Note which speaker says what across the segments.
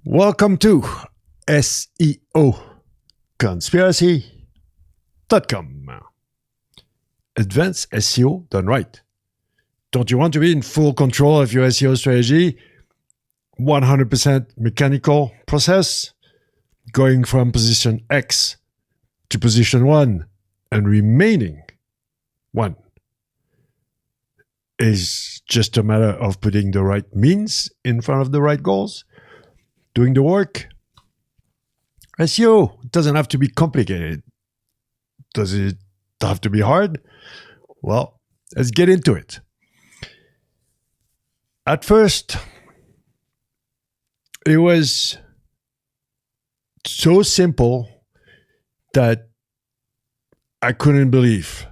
Speaker 1: Welcome to SEO Conspiracy.com. Advanced SEO done right. Don't you want to be in full control of your SEO strategy? 100% mechanical process, going from position X to position 1 and remaining 1 is just a matter of putting the right means in front of the right goals. Doing the work. SEO doesn't have to be complicated. Does it have to be hard? Well, let's get into it. At first, it was so simple that I couldn't believe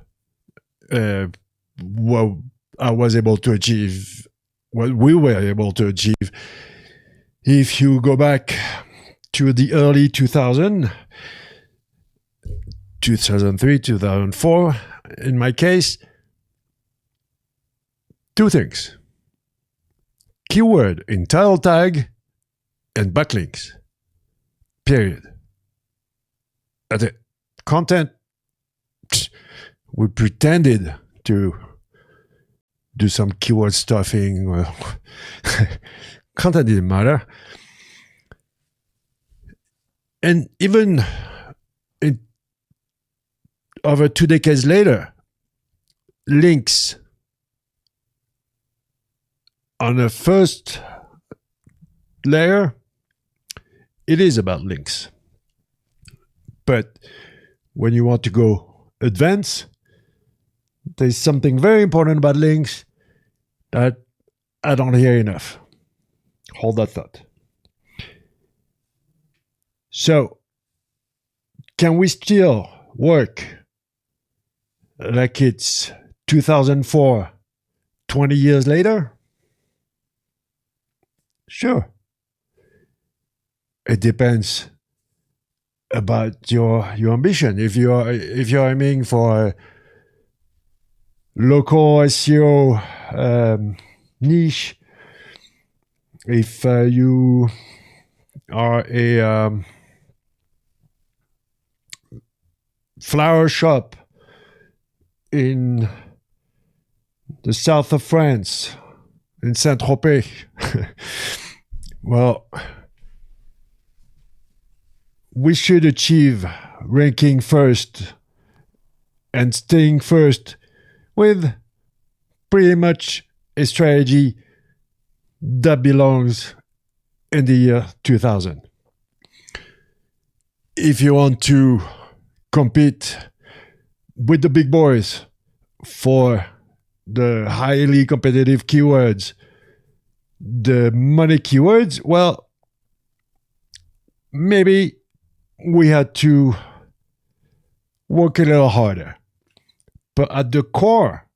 Speaker 1: what I was able to achieve, what we were able to achieve. If you go back to the early 2003, 2004, in my case, two things. Keyword in title tag and backlinks. Period. That's it. Content, we pretended to do some keyword stuffing. Content didn't matter. And even over 2 decades later, links on the first layer, it is about links. But when you want to go advanced, there's something very important about links that I don't hear enough. Hold that thought. So, can we still work like it's 2004, 20 years later? Sure. It depends about your ambition. If you're aiming for a local SEO niche, if you are a flower shop in the south of France, in Saint-Tropez, well, we should achieve ranking first and staying first with pretty much a strategy that belongs in the year 2000. If you want to compete with the big boys for the highly competitive keywords, the money keywords, well, maybe we had to work a little harder. But at the core,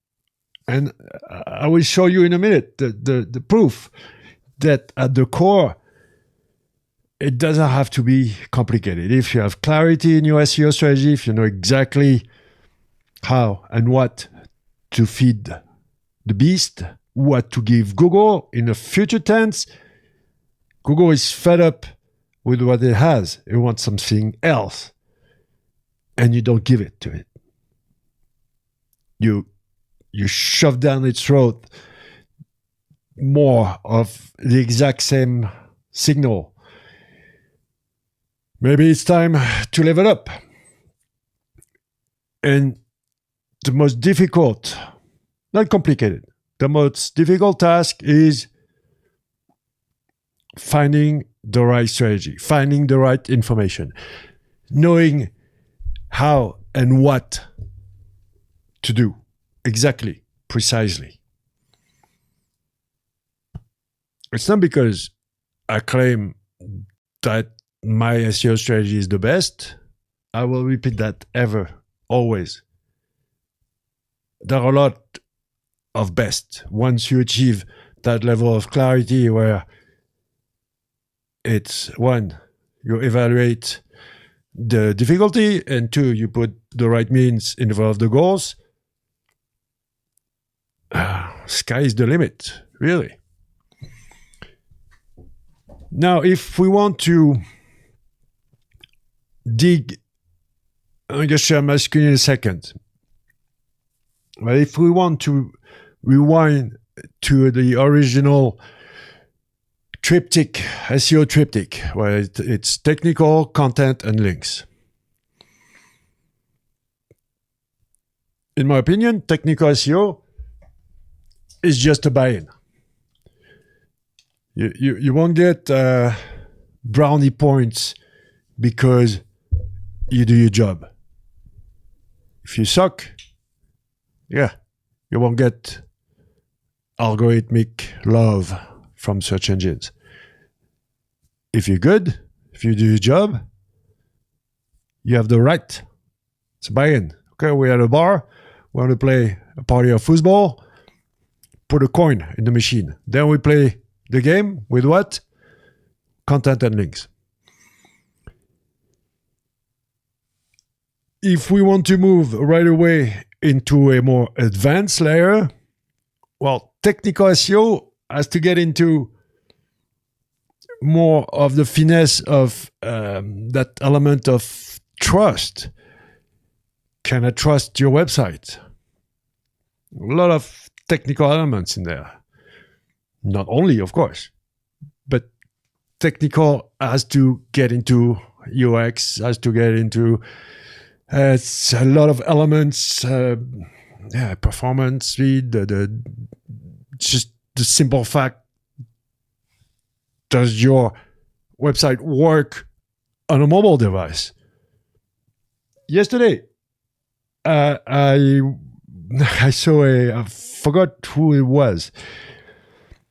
Speaker 1: and I will show you in a minute the proof that at the core, it doesn't have to be complicated. If you have clarity in your SEO strategy, if you know exactly how and what to feed the beast, what to give Google in the future tense, Google is fed up with what it has. It wants something else. And you don't give it to it. You shove down its throat more of the exact same signal. Maybe it's time to level up. And the most difficult, not complicated, the most difficult task is finding the right strategy, finding the right information, knowing how and what to do exactly, precisely. It's not because I claim that my SEO strategy is the best. I will repeat that ever, always. There are a lot of best. Once you achieve that level of clarity where it's one, you evaluate the difficulty, and two, you put the right means in front of the goals, sky is the limit, really. Now, if we want to dig, I'm going to share my screen in a second. But if we want to rewind to the original triptych, SEO triptych, where it's technical, content, and links. In my opinion, technical SEO is just a buy-in. You won't get brownie points because you do your job. If you suck, you won't get algorithmic love from search engines. If you're good, if you do your job, you have the right. It's a buy-in. Okay, we're at a bar, we want to play a party of football, put a coin in the machine. Then we play the game with what? Content and links. If we want to move right away into a more advanced layer, well, technical SEO has to get into more of the finesse of that element of trust. Can I trust your website? A lot of technical elements in there. Not only, of course, but technical has to get into UX, has to get into it's a lot of elements, performance, speed, just the simple fact, does your website work on a mobile device? Yesterday, I saw I forgot who it was,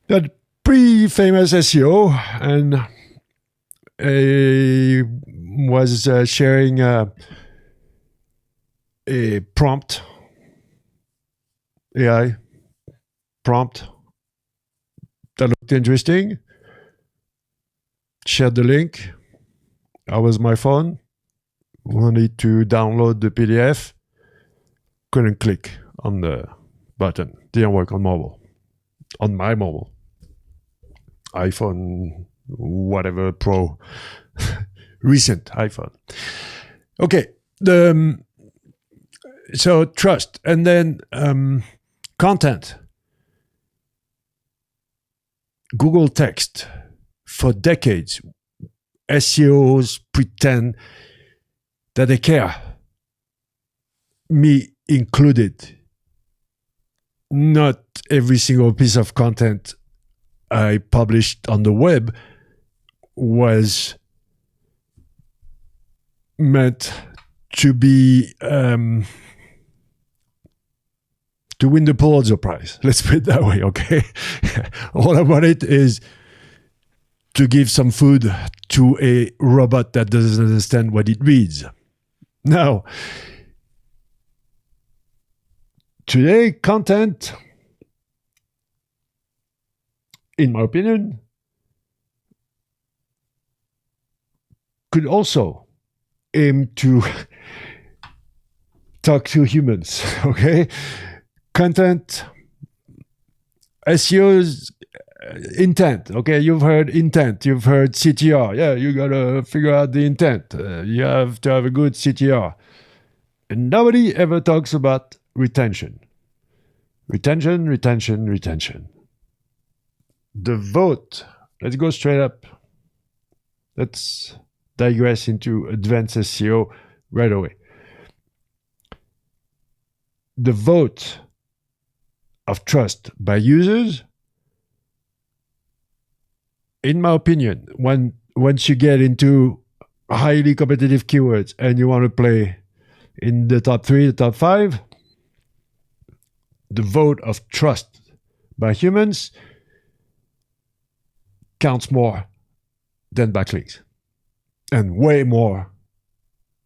Speaker 1: that pretty famous SEO, and was sharing a prompt, AI prompt that looked interesting. Shared the link. I was my phone. Wanted to download the PDF. Couldn't click on the button. Didn't work on mobile. On my mobile. iPhone, whatever Pro. Recent iPhone. Okay. So trust. And then content. Google text. For decades, SEOs pretend that they care. Me included. Not every single piece of content I published on the web was meant to be to win the Pulitzer Prize. Let's put it that way, okay? All about it is to give some food to a robot that doesn't understand what it reads. Now, today, content, in my opinion, could also aim to talk to humans, okay? Content, SEO's intent. Okay, you've heard intent, you've heard CTR. Yeah, you gotta figure out the intent. You have to have a good CTR. And nobody ever talks about retention. Retention. The vote. Let's go straight up. Let's digress into advanced SEO right away. The vote of trust by users, in my opinion, once you get into highly competitive keywords and you want to play in the top 3, the top 5, the vote of trust by humans counts more than backlinks and way more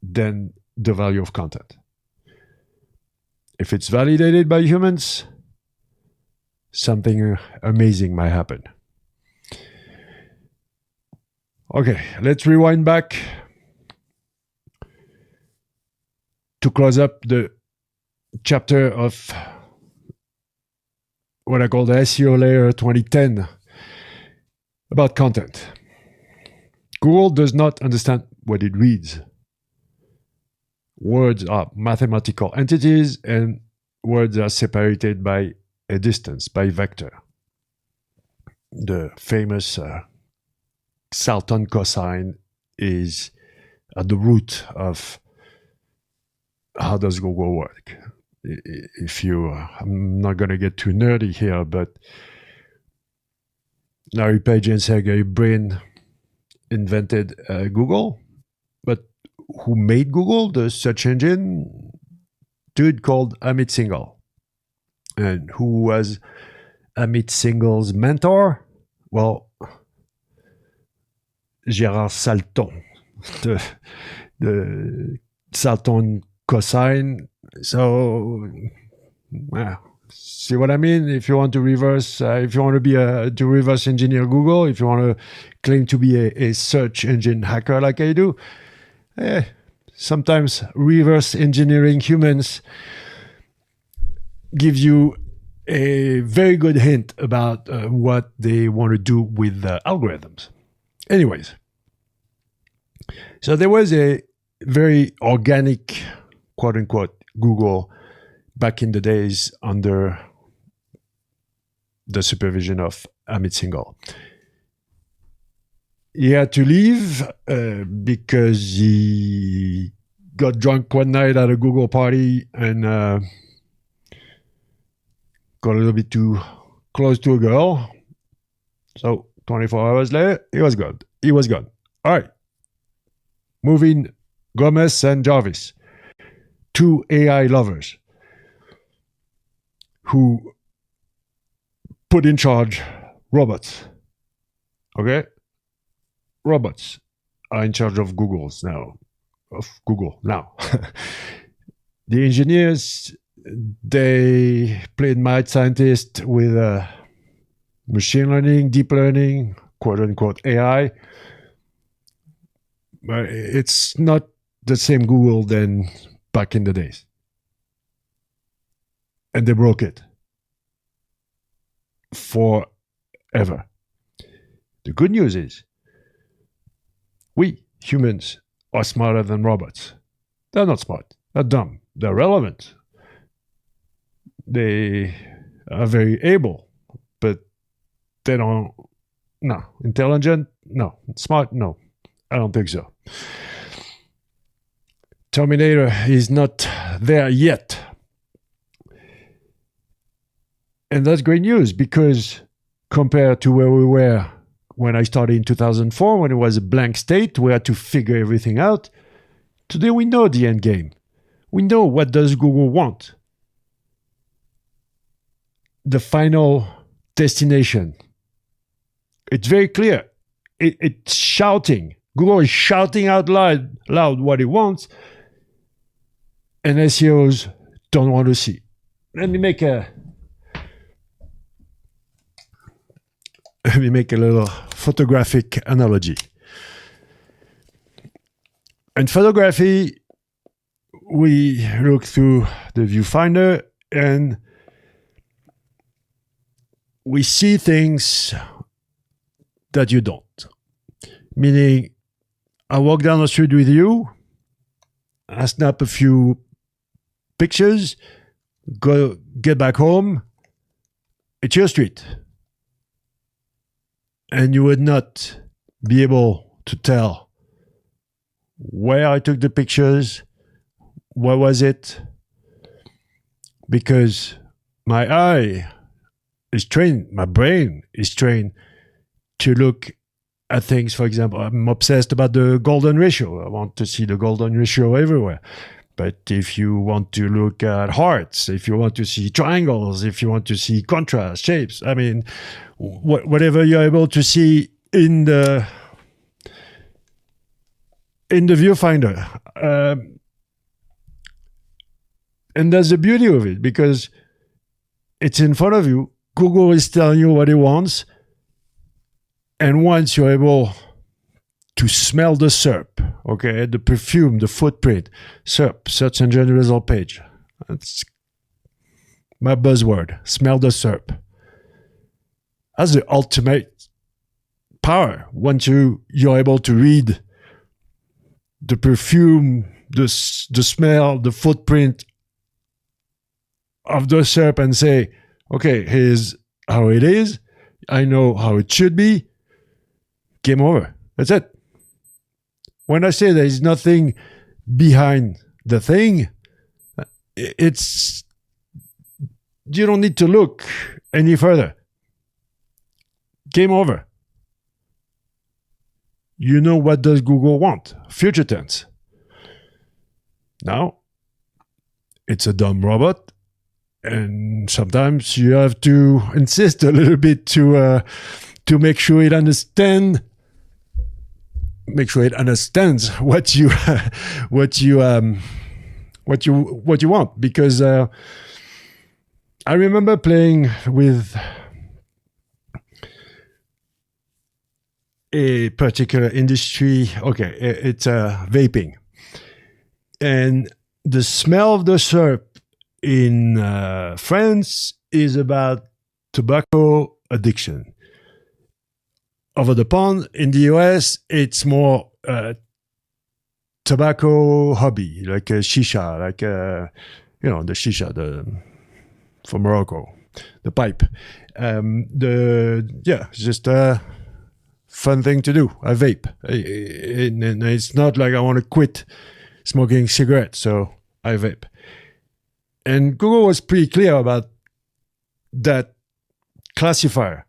Speaker 1: than the value of content. If it's validated by humans, something amazing might happen. Okay, let's rewind back to close up the chapter of what I call the SEO layer 2010 about content. Google does not understand what it reads. Words are mathematical entities, and words are separated by a distance, by vector. The famous Salton cosine is at the root of how does Google work. If you, I'm not going to get too nerdy here, but Larry Page and Sergey Brin invented Google, but who made Google, the search engine? Dude called Amit Singhal. And who was Amit Singhal's mentor? Well, Gérard Salton, the Salton cosine. So, see what I mean? If you want to reverse, if you want to be to reverse engineer Google, if you want to claim to be a search engine hacker like I do, sometimes reverse engineering humans give you a very good hint about what they want to do with algorithms. Anyways, so there was a very organic, quote unquote, Google back in the days under the supervision of Amit Singhal. He had to leave because he got drunk one night at a Google party and got a little bit too close to a girl. So 24 hours later, he was gone. He was gone. All right. Moving Gomez and Jarvis, two AI lovers who put in charge robots. Okay? Robots are in charge of Google now. The engineers, they played mad scientist with machine learning, deep learning, quote unquote AI. But it's not the same Google than back in the days. And they broke it forever. The good news is we humans are smarter than robots. They're not smart. They're dumb. They're relevant. They are very able, but they don't. No. Intelligent? No. Smart? No. I don't think so. Terminator is not there yet. And that's great news because compared to where we were when I started in 2004, when it was a blank state, we had to figure everything out. Today we know the end game. We know what does Google want. The final destination. It's very clear. It's shouting. Google is shouting out loud what it wants, and SEOs don't want to see. Let me make a little photographic analogy. In photography, we look through the viewfinder and we see things that you don't. Meaning, I walk down the street with you, I snap a few pictures, get back home, it's your street. And you would not be able to tell where I took the pictures, what was it, because my eye is trained, my brain is trained to look at things. For example, I'm obsessed about the golden ratio. I want to see the golden ratio everywhere. But if you want to look at hearts, if you want to see triangles, if you want to see contrast, shapes, I mean, whatever you're able to see in the viewfinder. And that's the beauty of it, because it's in front of you. Google is telling you what it wants. And once you're able to smell the SERP, okay, the perfume, the footprint, SERP, search engine result page. That's my buzzword, smell the SERP. That's the ultimate power once you're able to read the perfume, the smell, the footprint of the syrup and say, okay, here's how it is. I know how it should be. Game over. That's it. When I say there is nothing behind the thing, it's, you don't need to look any further. Game over. You know what does Google want? Future tense. Now, it's a dumb robot, and sometimes you have to insist a little bit to make sure it understands what you want. Because I remember playing with a particular industry. Okay, it's vaping, and the smell of the syrup in France is about tobacco addiction. Over the pond in the US, it's more tobacco hobby, like a shisha, like the shisha, from Morocco, the pipe. It's just a fun thing to do. I vape, and it's not like I want to quit smoking cigarettes, so I vape. And Google was pretty clear about that classifier.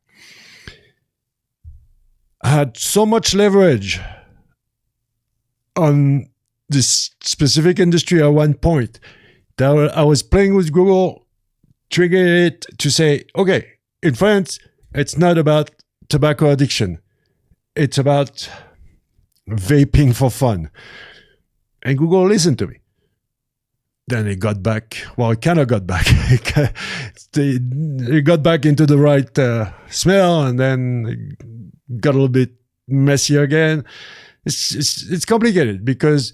Speaker 1: I had so much leverage on this specific industry at one point that I was playing with Google, triggering it to say, okay, in France, it's not about tobacco addiction. It's about vaping for fun. And Google listened to me. Then it got back. Well, it kind of got back. It got back into the right smell, and then it got a little bit messy again. It's complicated because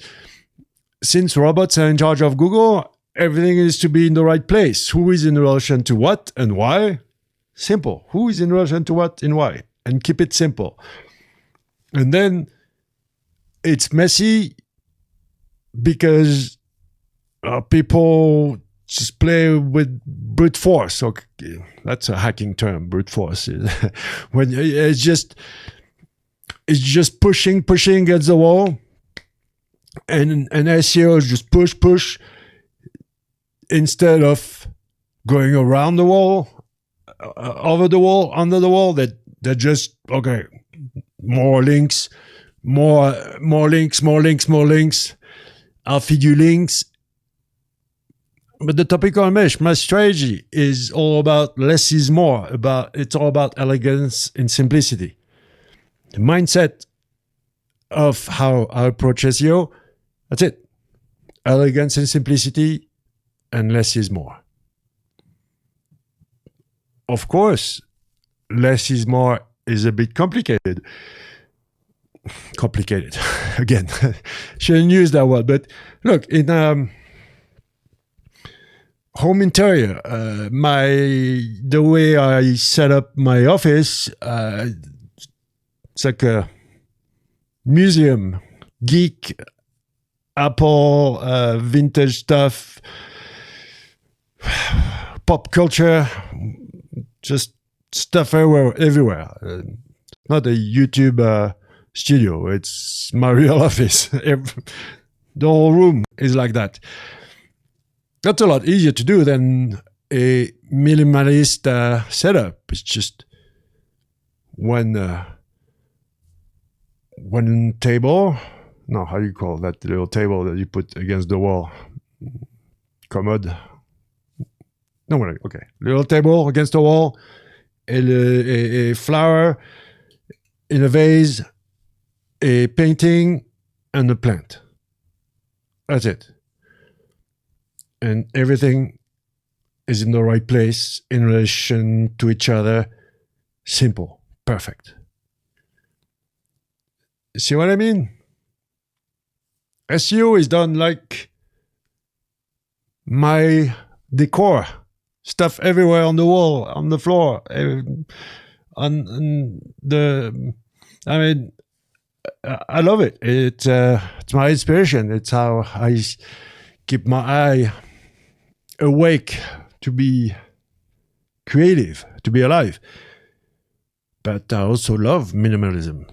Speaker 1: since robots are in charge of Google, everything is to be in the right place. Who is in relation to what and why? Simple. Who is in relation to what and why? And keep it simple. And then it's messy because people just play with brute force. Okay, that's a hacking term, brute force. When it's just pushing against the wall, and SEO is just push instead of going around the wall, over the wall, under the wall. That just, okay, more links. I'll feed you links. But the topical mesh, my strategy is all about less is more. It's all about elegance and simplicity. The mindset of how I approach SEO, that's it. Elegance and simplicity, and less is more. Of course, less is more is a bit complicated. Again, shouldn't use that word. But look, in home interior, the way I set up my office, it's like a museum, geek, Apple, vintage stuff, pop culture, just stuff everywhere. Not a YouTube studio. It's my real office. The whole room is like that. That's a lot easier to do than a minimalist setup. It's just one table. No, how do you call that little table that you put against the wall? Commode. No, okay. Little table against the wall. A flower in a vase, a painting, and a plant. That's it. And everything is in the right place in relation to each other. Simple. Perfect. See what I mean? SEO is done like my decor. Stuff everywhere on the wall, on the floor, on the I mean, I love it. It's my inspiration. It's how I keep my eye awake to be creative, to be alive. But I also love minimalism.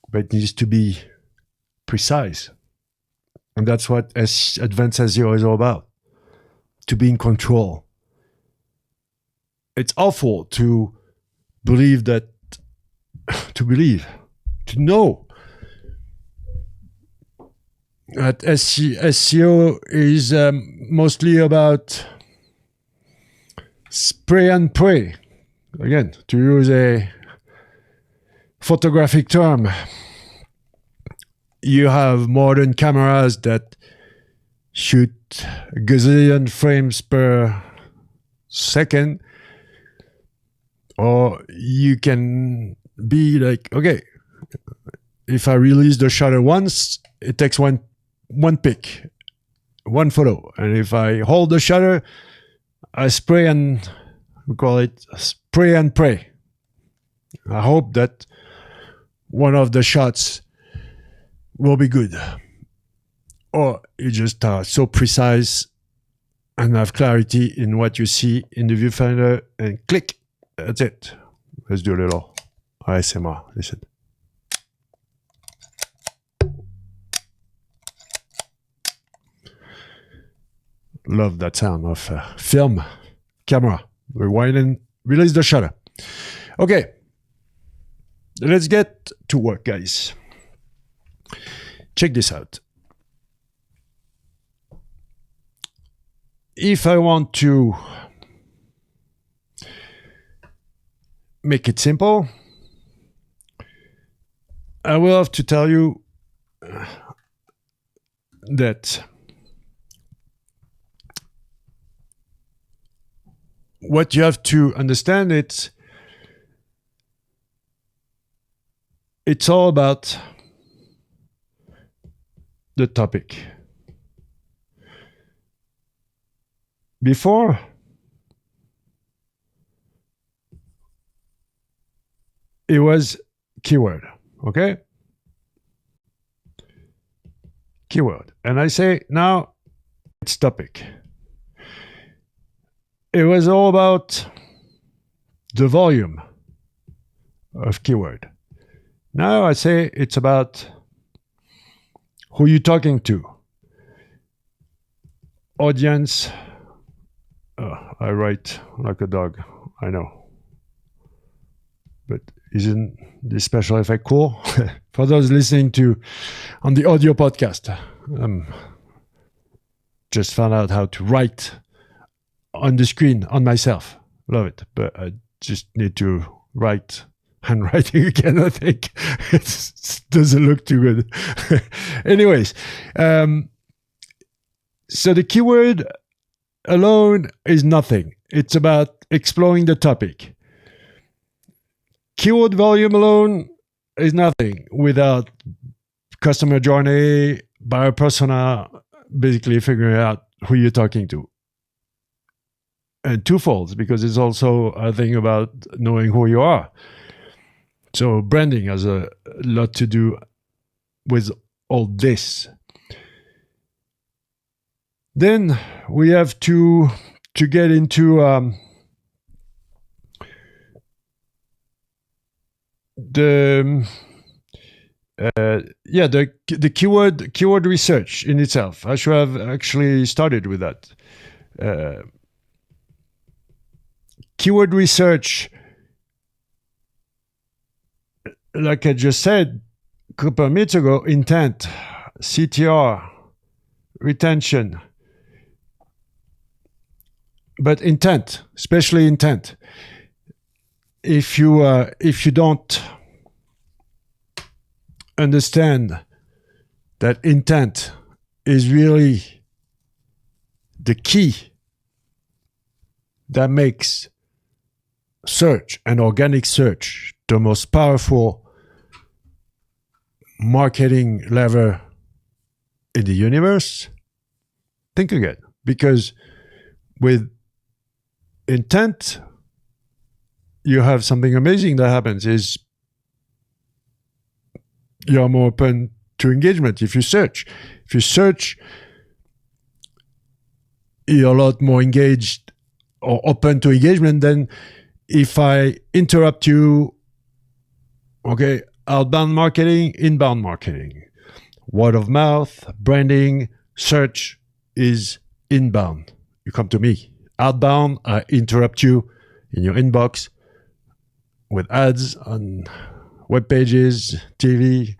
Speaker 1: But it needs to be precise. And that's what advanced SEO is all about. To be in control. It's awful to believe that, to know that SEO is mostly about spray and pray. Again, to use a photographic term, you have modern cameras that shoot a gazillion frames per second, or you can be like, okay, if I release the shutter once, it takes one pic, one photo, and if I hold the shutter, I spray and we call it spray and pray. I hope that one of the shots will be good. Or you just are so precise and have clarity in what you see in the viewfinder and click. That's it. Let's do a little ASMR. Listen. Love that sound of film, camera. Rewind and release the shutter. Okay. Let's get to work, guys. Check this out. If I want to make it simple, I will have to tell you that what you have to understand, it's all about the topic. Before, it was keyword, okay? Keyword. And I say now it's topic. It was all about the volume of keyword. Now I say it's about who you're talking to. Audience. I write like a dog, I know. But isn't this special effect cool? For those listening to on the audio podcast, just found out how to write on the screen on myself. Love it. But I just need to write handwriting again, I think. It doesn't look too good. Anyways, so the keyword alone is nothing. It's about exploring the topic. Keyword volume alone is nothing without customer journey, buyer persona, basically figuring out who you're talking to. And twofold, because it's also a thing about knowing who you are. So branding has a lot to do with all this. Then we have to get into the keyword research in itself. I should have actually started with that. Keyword research, like I just said a couple of minutes ago, intent, CTR, retention. But intent, especially intent. If you don't understand that intent is really the key that makes search and organic search the most powerful marketing lever in the universe, think again. Because with intent, you have something amazing that happens is you're more open to engagement. If you search, you're a lot more engaged or open to engagement than if I interrupt you. Okay, outbound marketing, inbound marketing, word of mouth, branding, search is inbound. You come to me. Outbound, I interrupt you in your inbox with ads on web pages, TV,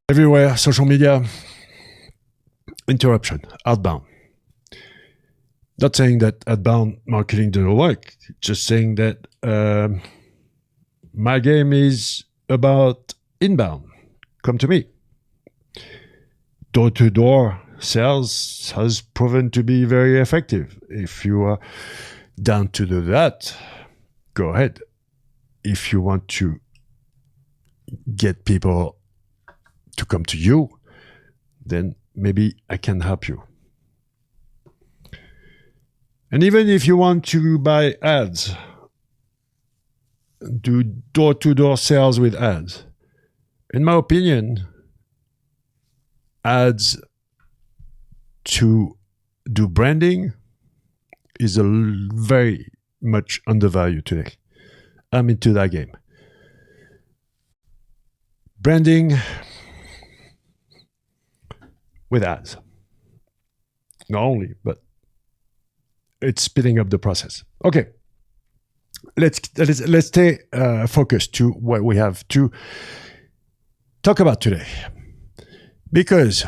Speaker 1: everywhere, social media. Interruption, outbound. Not saying that outbound marketing doesn't work, just saying that my game is about inbound. Come to me. Door-to-door sales has proven to be very effective. If you are down to do that, go ahead. If you want to get people to come to you, then maybe I can help you. And even if you want to buy ads, do door-to-door sales with ads. In my opinion, ads to do branding is very much undervalued today. I'm into that game. Branding with ads. Not only, but it's speeding up the process. Okay. Let's stay focused to what we have to talk about today. Because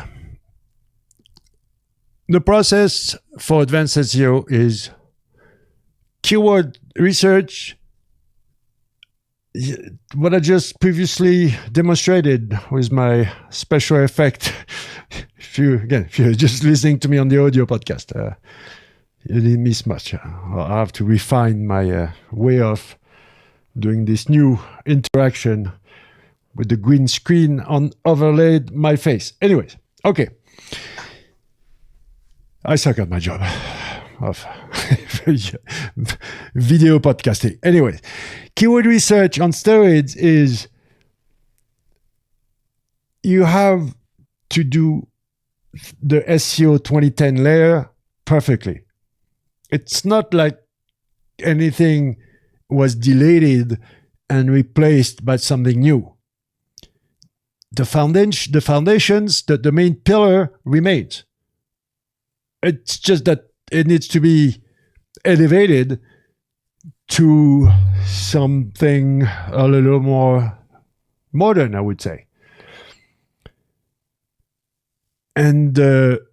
Speaker 1: the process for advanced SEO is keyword research. What I just previously demonstrated with my special effect. If you're just listening to me on the audio podcast, you didn't miss much. I have to refine my way of doing this new interaction with the green screen on overlaid my face. Anyways, okay. I suck at my job of video podcasting. Anyways, keyword research on steroids is you have to do the SEO 2010 layer perfectly. It's not like anything was deleted and replaced by something new. The foundations, the main pillar remains. It's just that it needs to be elevated to something a little more modern, I would say. And the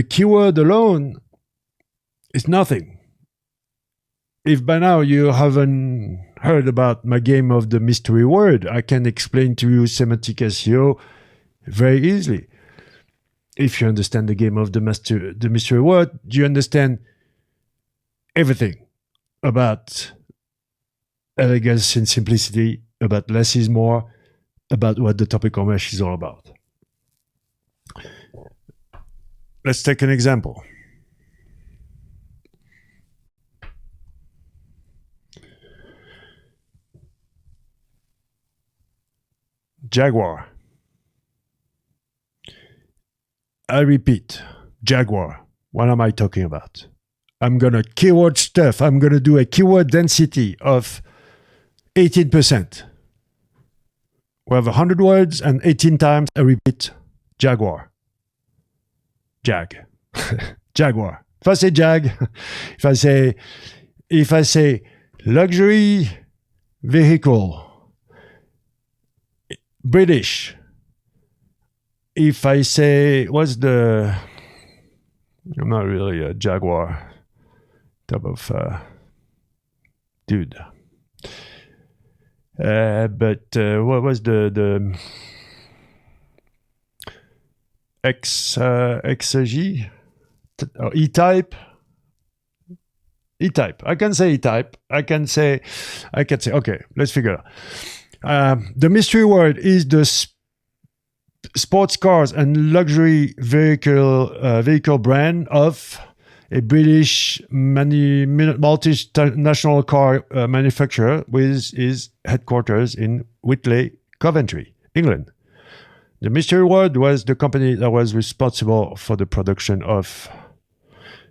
Speaker 1: keyword alone is nothing. If by now you haven't heard about my game of the mystery word, I can explain to you semantic SEO very easily. If you understand the game of the mystery word, you understand everything about elegance and simplicity, about less is more, about what the topical mesh is all about. Let's take an example. Jaguar. I repeat, Jaguar. What am I talking about? I'm going to keyword stuff. I'm going to do a keyword density of 18%. We have 100 words and 18 times I repeat Jaguar. Jag. Jaguar. If I say jag, if I say luxury vehicle, British. If I say, I'm not really a Jaguar type of dude. But what was the XG? E-type? E-type. I can say E-type. I can say, okay, let's figure it out. The mystery word is the sports cars and luxury vehicle brand of a British multinational car manufacturer with his headquarters in Whitley, Coventry. England. The mystery word was the company that was responsible for the production of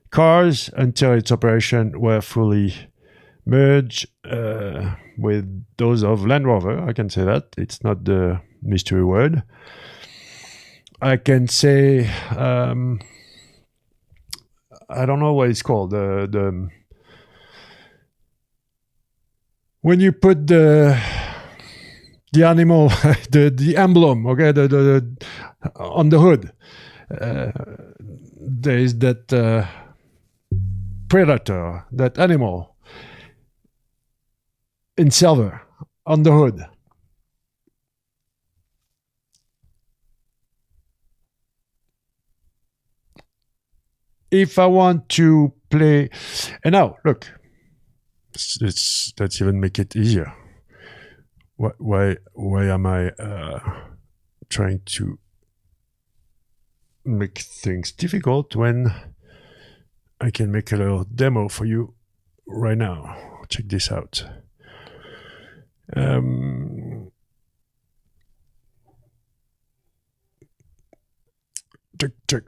Speaker 1: cars until its operations were fully merged with those of Land Rover. I can say that. It's not the mystery word. I can say, I don't know what it's called. When you put the animal, the emblem, okay, on the hood, there is that predator, that animal in silver on the hood. If I want to play, and now look, let's even make it easier. Why am I trying to make things difficult when I can make a little demo for you right now? Check this out. Check.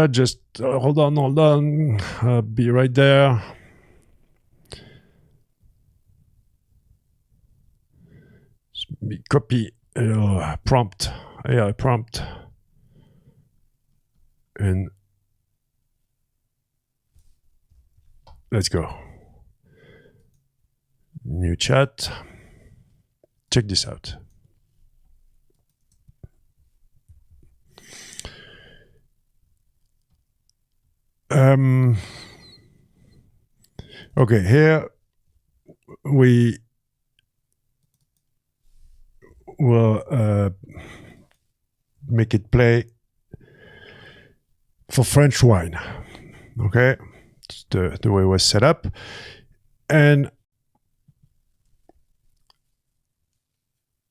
Speaker 1: Just hold on. I'll be right there. Copy prompt. AI prompt. And let's go. New chat. Check this out. Okay, here we will make it play for French wine. Okay, it's the way it was set up. And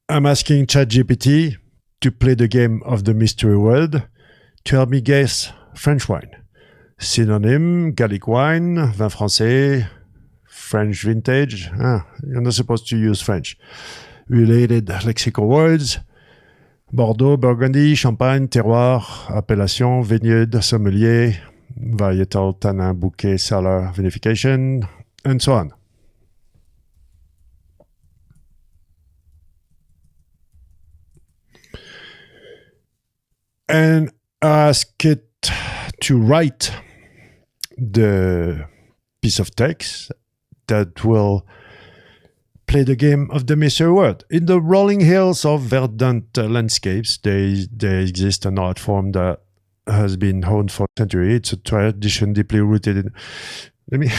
Speaker 1: I'm asking ChatGPT to play the game of the mystery word to help me guess French wine. Synonym, Gallic wine, vin français, French vintage. You're not supposed to use French. Related lexical words. Bordeaux, Burgundy, Champagne, terroir, appellation, vineyard, sommelier, varietal, tannin, bouquet, cellar, vinification, and so on. And ask it to write the piece of text that will play the game of the mystery word. In the rolling hills of verdant landscapes, there exists an art form that has been honed for centuries. It's a tradition deeply rooted in... Let me...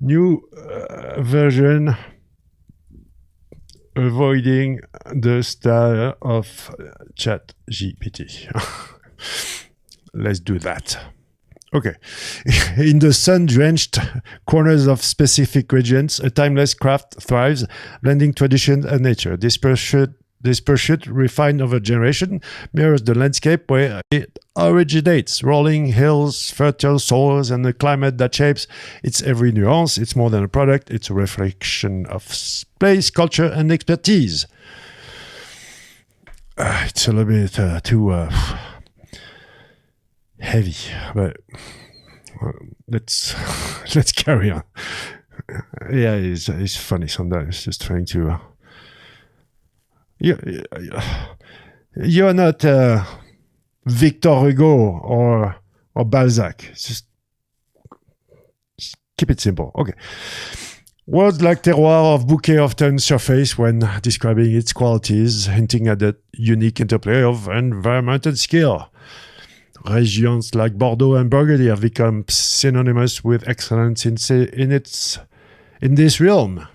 Speaker 1: New version... avoiding the style of ChatGPT. Let's do that. Okay. In the sun-drenched corners of specific regions, a timeless craft thrives, blending tradition and nature. This pursuit, refined over generation, mirrors the landscape where it originates. Rolling hills, fertile soils, and a climate that shapes its every nuance. It's more than a product. It's a reflection of place, culture, and expertise. It's a little bit too heavy, but let's carry on. Yeah, it's funny sometimes. Just trying to. You're not Victor Hugo or Balzac. Just keep it simple. Okay. Words like terroir or bouquet often surface when describing its qualities, hinting at the unique interplay of environment and skill. Regions like Bordeaux and Burgundy have become synonymous with excellence in this realm.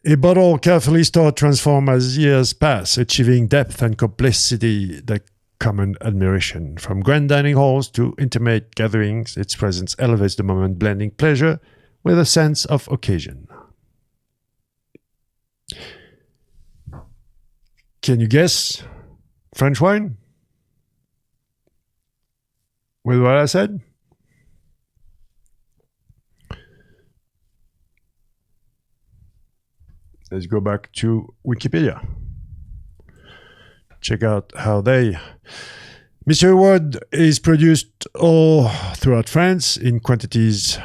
Speaker 1: A bottle carefully stored transforms as years pass, achieving depth and complexity that command admiration. From grand dining halls to intimate gatherings, its presence elevates the moment, blending pleasure with a sense of occasion. Can you guess French wine? With what I said? Let's go back to Wikipedia. Check out how they... Mystery word is produced all throughout France in quantities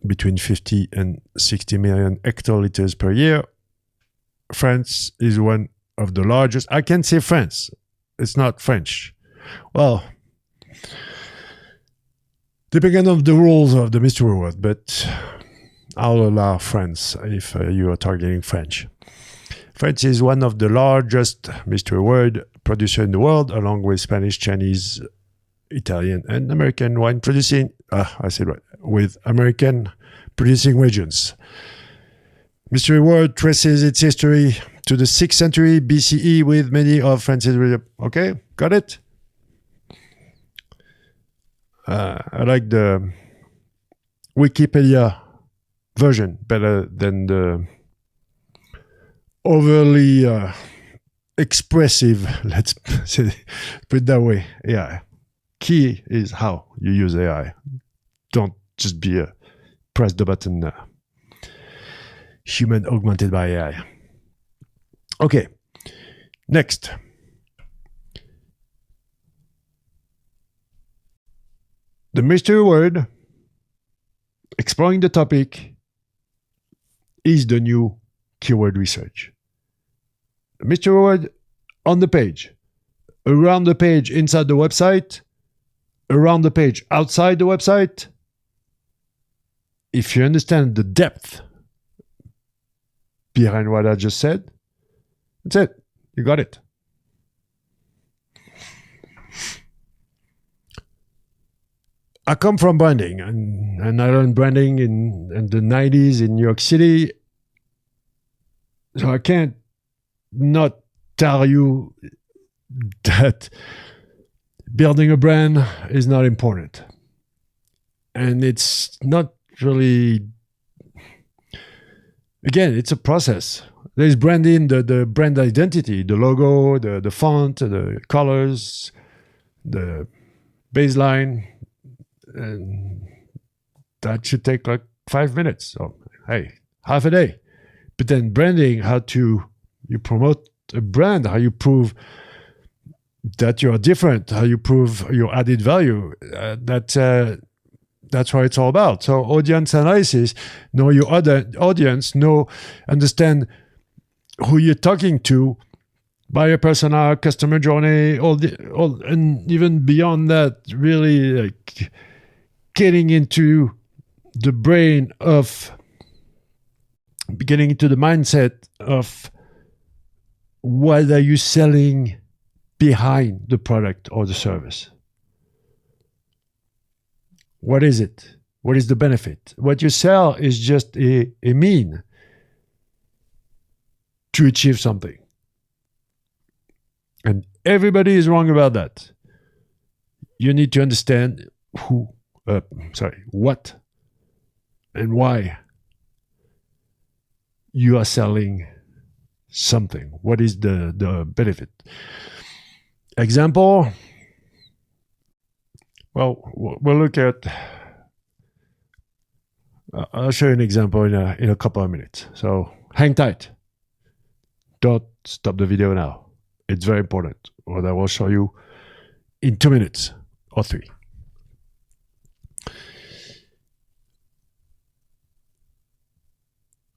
Speaker 1: between 50 and 60 million hectoliters per year. France is one of the largest. I can't say France. It's not French. Well, depending on the rules of the mystery word, but I'll allow France if you are targeting French. France is one of the largest mystery word producer in the world, along with Spanish, Chinese, Italian, and American wine producing. I said right, with American producing regions. Mystery word traces its history to the 6th century BCE with many of France's... Okay, got it? I like the Wikipedia version better than the overly expressive, let's say, put it that way, AI. Key is how you use AI. Don't just be a press the button human augmented by AI. Okay, next. The mystery word, exploring the topic, is the new keyword research. The mystery word on the page, around the page inside the website, around the page outside the website. If you understand the depth behind what I just said, that's it. You got it. I come from branding, and I learned branding in the 90s in New York City. So I can't not tell you that building a brand is not important. And it's not really... Again, it's a process. There's branding, the brand identity, the logo, the font, the colors, the baseline, and that should take like 5 minutes. So, hey, half a day. But then branding, how you promote a brand, how you prove that you are different, how you prove your added value. That's what it's all about. So audience analysis, know your audience, understand who you're talking to, buyer persona, customer journey, and even beyond that, really like getting into the brain of, getting into the mindset of what are you selling behind the product or the service. What is it? What is the benefit? What you sell is just a mean to achieve something. And everybody is wrong about that. You need to understand what and why you are selling something. What is the benefit? Example, well, we'll look at, I'll show you an example in a couple of minutes. So hang tight. Don't stop the video now. It's very important. What I will show you in 2 minutes or 3.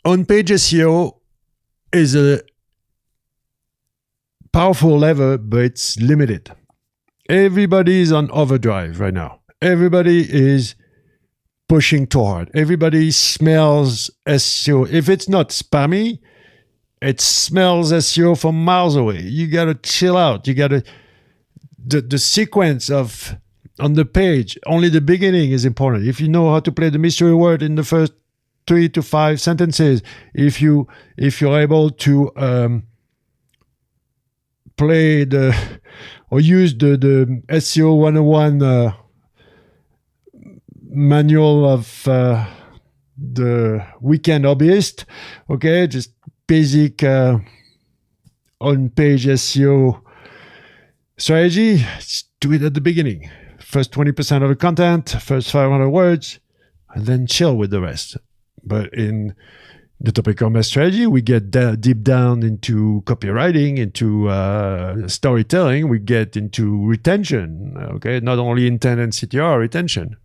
Speaker 1: On-page SEO is a powerful lever, but it's limited. Everybody is on overdrive right now. Everybody is pushing too hard. Everybody smells SEO. If it's not spammy, it smells SEO from miles away. You got to chill out. You got to... The sequence of... On the page, only the beginning is important. If you know how to play the mystery word in the first 3 to 5 sentences, if you're able to play or use the SEO 101 manual of the weekend hobbyist, okay, just basic on-page SEO strategy, just do it at the beginning. First 20% of the content, first 500 words, and then chill with the rest. But in the topical mesh strategy, we get deep down into copywriting, into storytelling, we get into retention, okay? Not only intent and CTR, retention.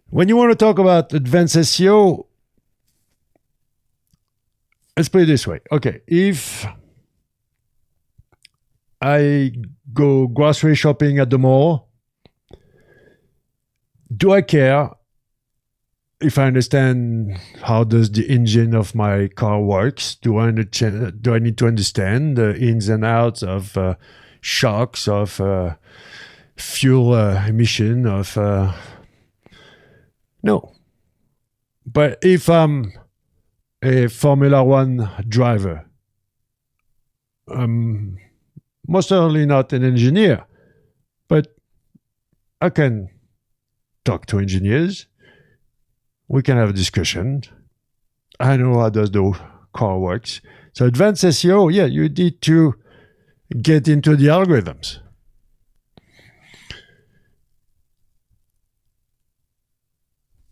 Speaker 1: When you want to talk about advanced SEO, let's put it this way. Okay, if I go grocery shopping at the mall, do I care if I understand how does the engine of my car works? Do I need to understand the ins and outs of shocks, of fuel emission, of... No. But if I'm a Formula One driver, I'm most certainly not an engineer, but I can talk to engineers. We can have a discussion. I know how does the car works. So advanced SEO, yeah, you need to get into the algorithms.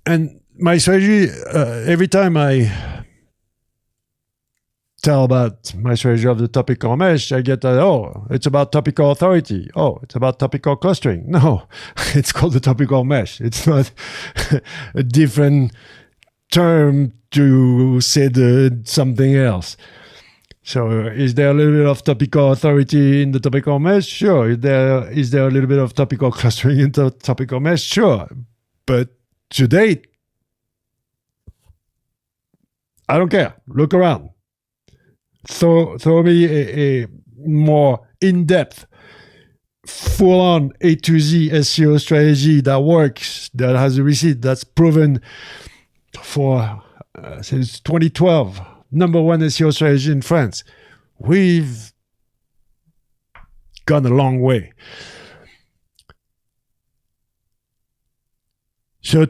Speaker 1: And my strategy, every time I tell about my strategy of the topical mesh, I get that, oh, it's about topical authority. Oh, it's about topical clustering. No, it's called the topical mesh. It's not a different term to say something else. So is there a little bit of topical authority in the topical mesh? Sure. Is there a little bit of topical clustering in the topical mesh? Sure. But to date, I don't care. Look around. Throw me a more in-depth, full-on A to Z SEO strategy that works, that has a receipt, that's proven for since 2012. Number one SEO strategy in France. We've gone a long way. So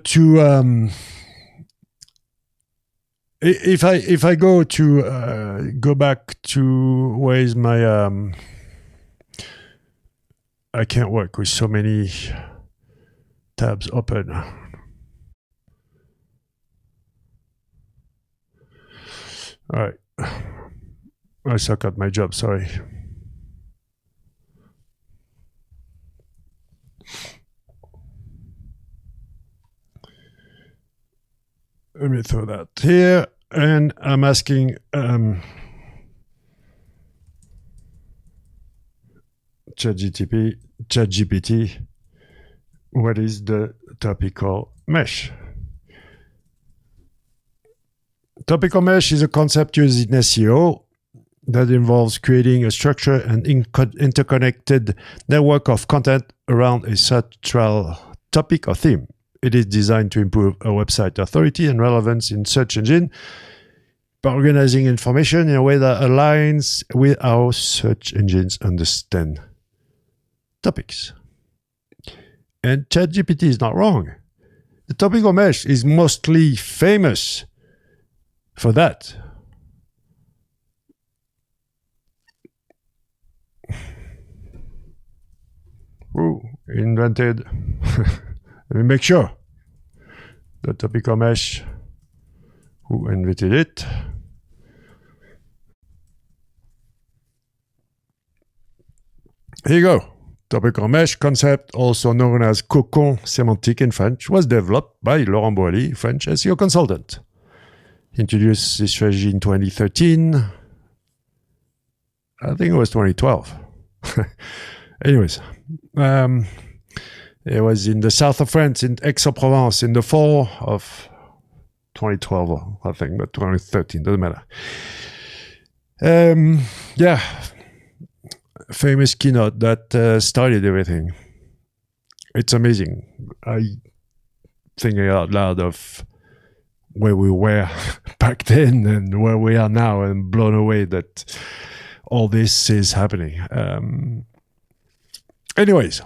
Speaker 1: if I go back to where is my I can't work with so many tabs open. All right, I suck at my job. Sorry. Let me throw that here, and I'm asking ChatGPT, what is the topical mesh? Topical mesh is a concept used in SEO that involves creating a structured and interconnected network of content around a central topic or theme. It is designed to improve a website authority and relevance in search engine by organizing information in a way that aligns with how search engines understand topics. And ChatGPT is not wrong. The topical mesh is mostly famous for that. Who invented? Let me make sure. The topical mesh. Who invented it? Here you go. Topical mesh concept, also known as cocon semantic in French, was developed by Laurent Boilly, French SEO consultant. He introduced this strategy in 2013. I think it was 2012. Anyways, it was in the south of France, in Aix-en-Provence, in the fall of 2012, I think, but 2013, doesn't matter. Yeah, famous keynote that started everything. It's amazing. I thinking out loud of where we were back then and where we are now, and blown away that all this is happening. Anyways,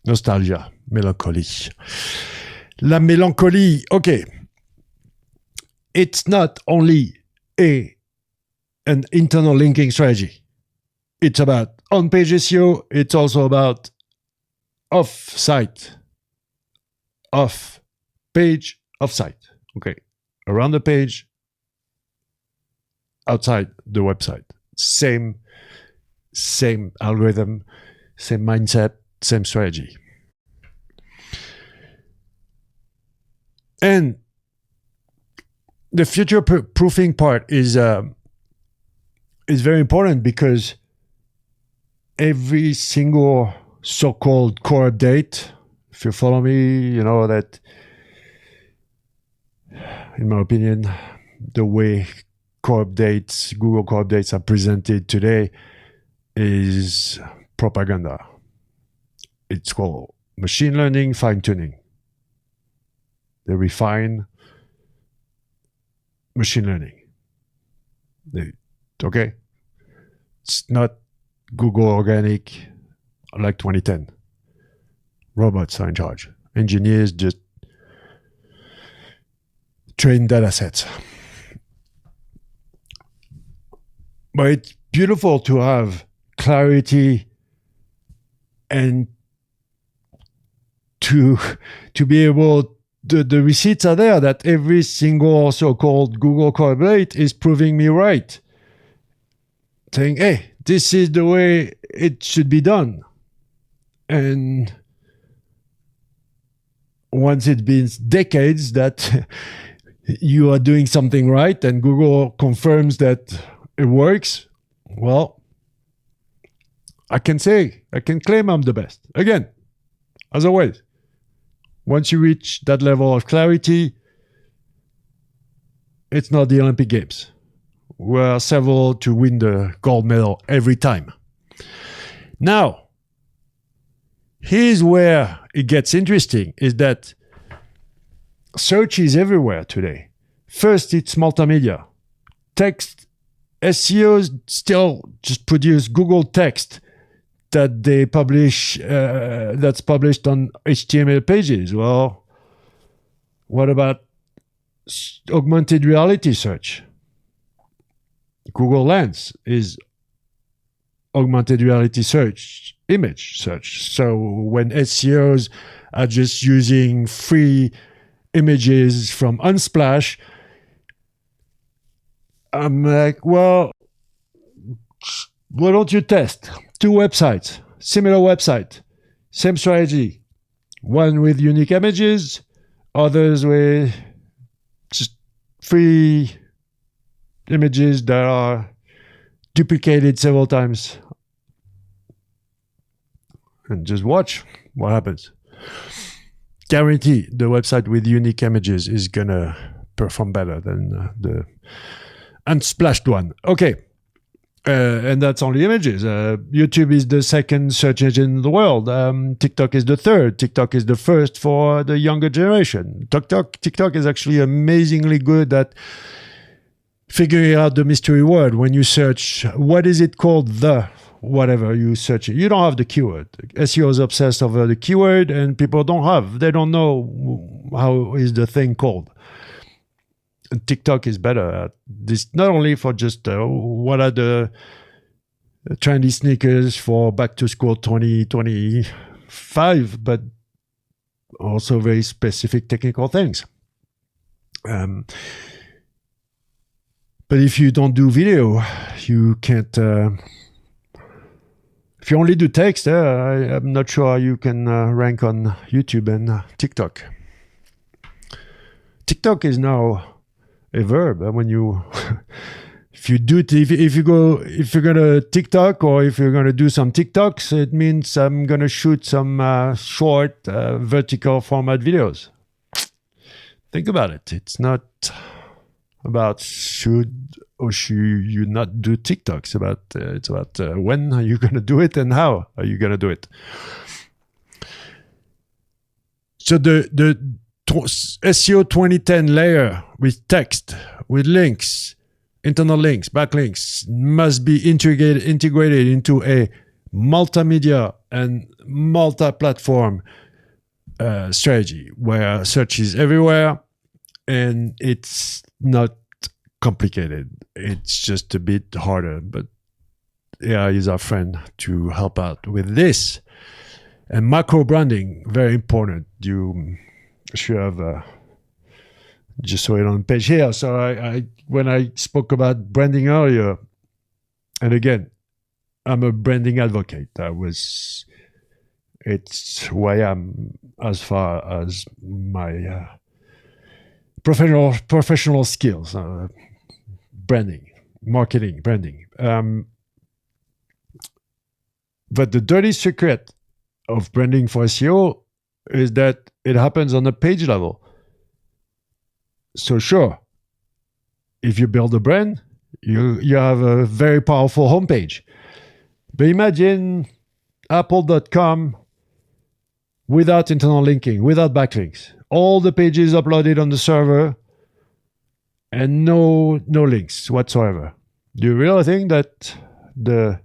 Speaker 1: nostalgia, melancholy. La mélancolie, okay. It's not only an internal linking strategy. It's about on-page SEO. It's also about off-site, off-page, off-site. Okay. around the page, outside the website. Same algorithm, same mindset, same strategy. And the future proofing part is very important, because every single so-called core update, if you follow me, you know that, in my opinion, the way core updates, Google core updates are presented today is propaganda. It's called machine learning fine-tuning. They refine machine learning. Okay? It's not Google organic like 2010. Robots are in charge. Engineers just train data sets. But it's beautiful to have clarity and to be able, the receipts are there that every single so-called Google core update is proving me right. Saying, hey, this is the way it should be done. And once it's been decades that you are doing something right and Google confirms that it works, well, I can claim I'm the best. Again, as always, once you reach that level of clarity, it's not the Olympic Games. We're several to win the gold medal every time. Now, here's where it gets interesting, is that search is everywhere today. First, it's multimedia. Text, SEOs still just produce Google text that they publish, that's published on HTML pages. Well, what about augmented reality search? Google Lens is augmented reality search, image search. So when SEOs are just using free images from Unsplash, I'm like, well, why don't you test 2 websites, similar website, same strategy, one with unique images, others with just free images that are duplicated several times, and just watch what happens. Guarantee the website with unique images is gonna perform better than the unsplashed one. Okay. And that's only images. YouTube is the second search engine in the world. TikTok is the third. TikTok is the first for the younger generation. TikTok is actually amazingly good at figuring out the mystery word. When you search, what is it called? The whatever you search it. You don't have the keyword. SEO is obsessed over the keyword, and people they don't know how is the thing called. And TikTok is better at this, not only for just what are the trendy sneakers for back to school 2025, but also very specific technical things. But if you don't do video, you can't. If you only do text, I'm not sure you can rank on YouTube and TikTok. TikTok is now a verb. When you, if you're gonna TikTok, or if you're gonna do some TikToks, it means I'm gonna shoot some short vertical format videos. Think about it. It's not about should or should you not do TikToks. It's about when are you gonna do it and how are you gonna do it. So the SEO 2010 layer with text, with links, internal links, backlinks, must be integrated into a multimedia and multi-platform strategy where search is everywhere and it's not complicated. It's just a bit harder, but AI is our friend to help out with this. And macro branding, very important. You should have Just saw it on the page here. So I when I spoke about branding earlier, and again, I'm a branding advocate. It's who I am as far as my professional skills, branding, marketing, branding. But the dirty secret of branding for SEO is that it happens on the page level. So sure, if you build a brand, you have a very powerful homepage. But imagine apple.com without internal linking, without backlinks. All the pages uploaded on the server and no links whatsoever. Do you really think that the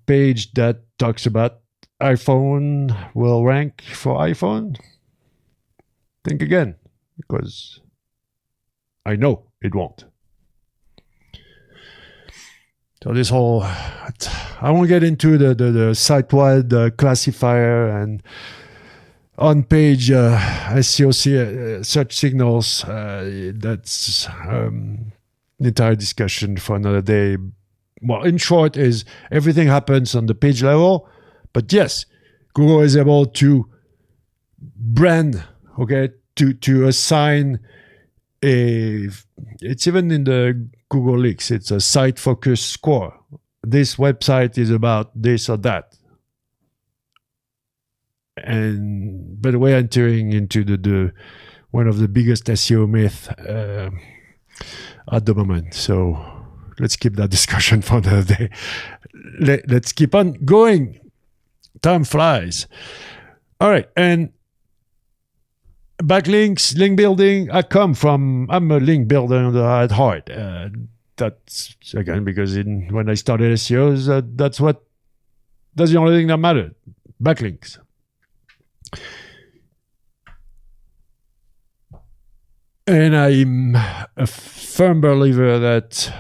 Speaker 1: page that talks about iPhone will rank for iPhone? Think again, because I know it won't. So this whole, I won't get into the site-wide classifier and on-page SEO search signals. That's an entire discussion for another day. Well, in short, is everything happens on the page level, but yes, Google is able to brand, okay, to assign it's even in the Google Leaks, it's a site focus score. This website is about this or that. But we're entering into the one of the biggest SEO myths at the moment. So let's keep that discussion for another day. Let's keep on going. Time flies. All right, and backlinks, link building. I'm a link builder at heart. That's again because when I started SEOs, that's the only thing that mattered. Backlinks. And I'm a firm believer that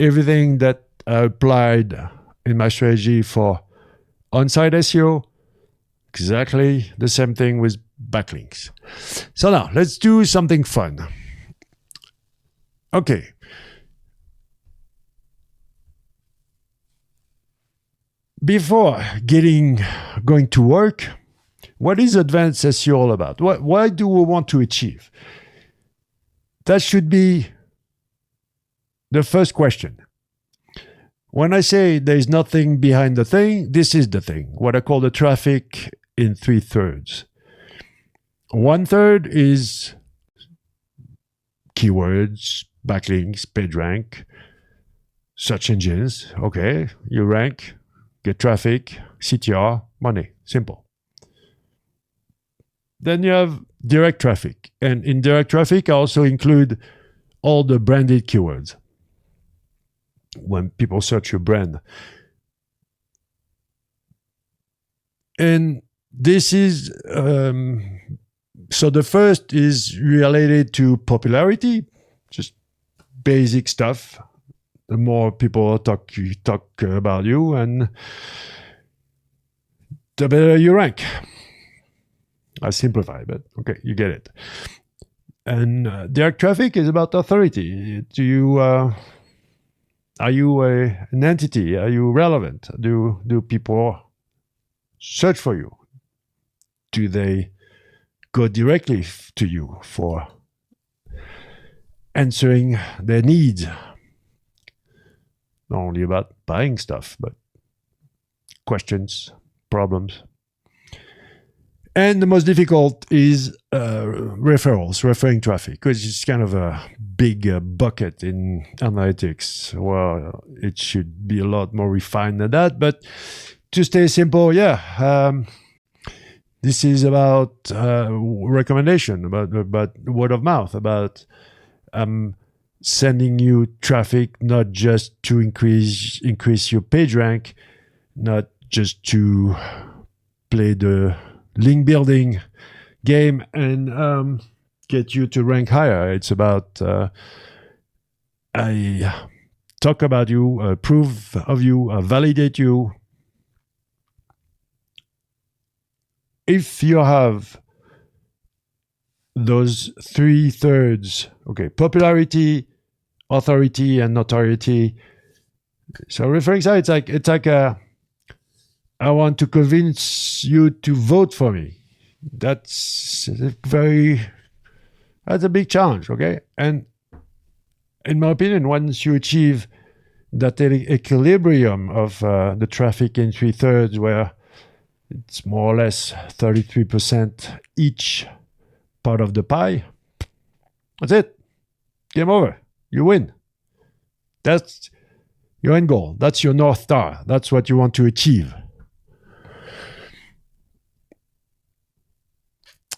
Speaker 1: everything that I applied in my strategy for on-site SEO, exactly the same thing with backlinks. So now let's do something fun. Okay. Before going to work, what is advanced SEO all about? What do we want to achieve? That should be the first question. When I say there's nothing behind the thing, this is the thing. What I call the traffic in 3/3. 1/3 is keywords, backlinks, PageRank, search engines. Okay, you rank, get traffic, CTR, money. Simple. Then you have direct traffic. And in direct traffic, I also include all the branded keywords. When people search your brand. And this is, so the first is related to popularity, just basic stuff. The more people talk about you, and the better you rank. I simplify, but okay, you get it. And direct traffic is about authority. Are you an entity? Are you relevant? Do people search for you? Do they go directly to you for answering their needs? Not only about buying stuff, but questions, problems. And the most difficult is referrals, referring traffic, because it's kind of a big bucket in analytics. Well, it should be a lot more refined than that. But to stay simple, this is about recommendation, about word of mouth, about sending you traffic, not just to increase your page rank, not just to play the link building game and get you to rank higher. It's about I talk about you, approve of you, validate you. If you have those 3/3, okay, popularity, authority, and notoriety. So referring site, it's like I want to convince you to vote for me. That's a big challenge, okay? And in my opinion, once you achieve that equilibrium of the traffic in 3/3, where it's more or less 33% each part of the pie, that's it. Game over. You win. That's your end goal. That's your North Star. That's what you want to achieve.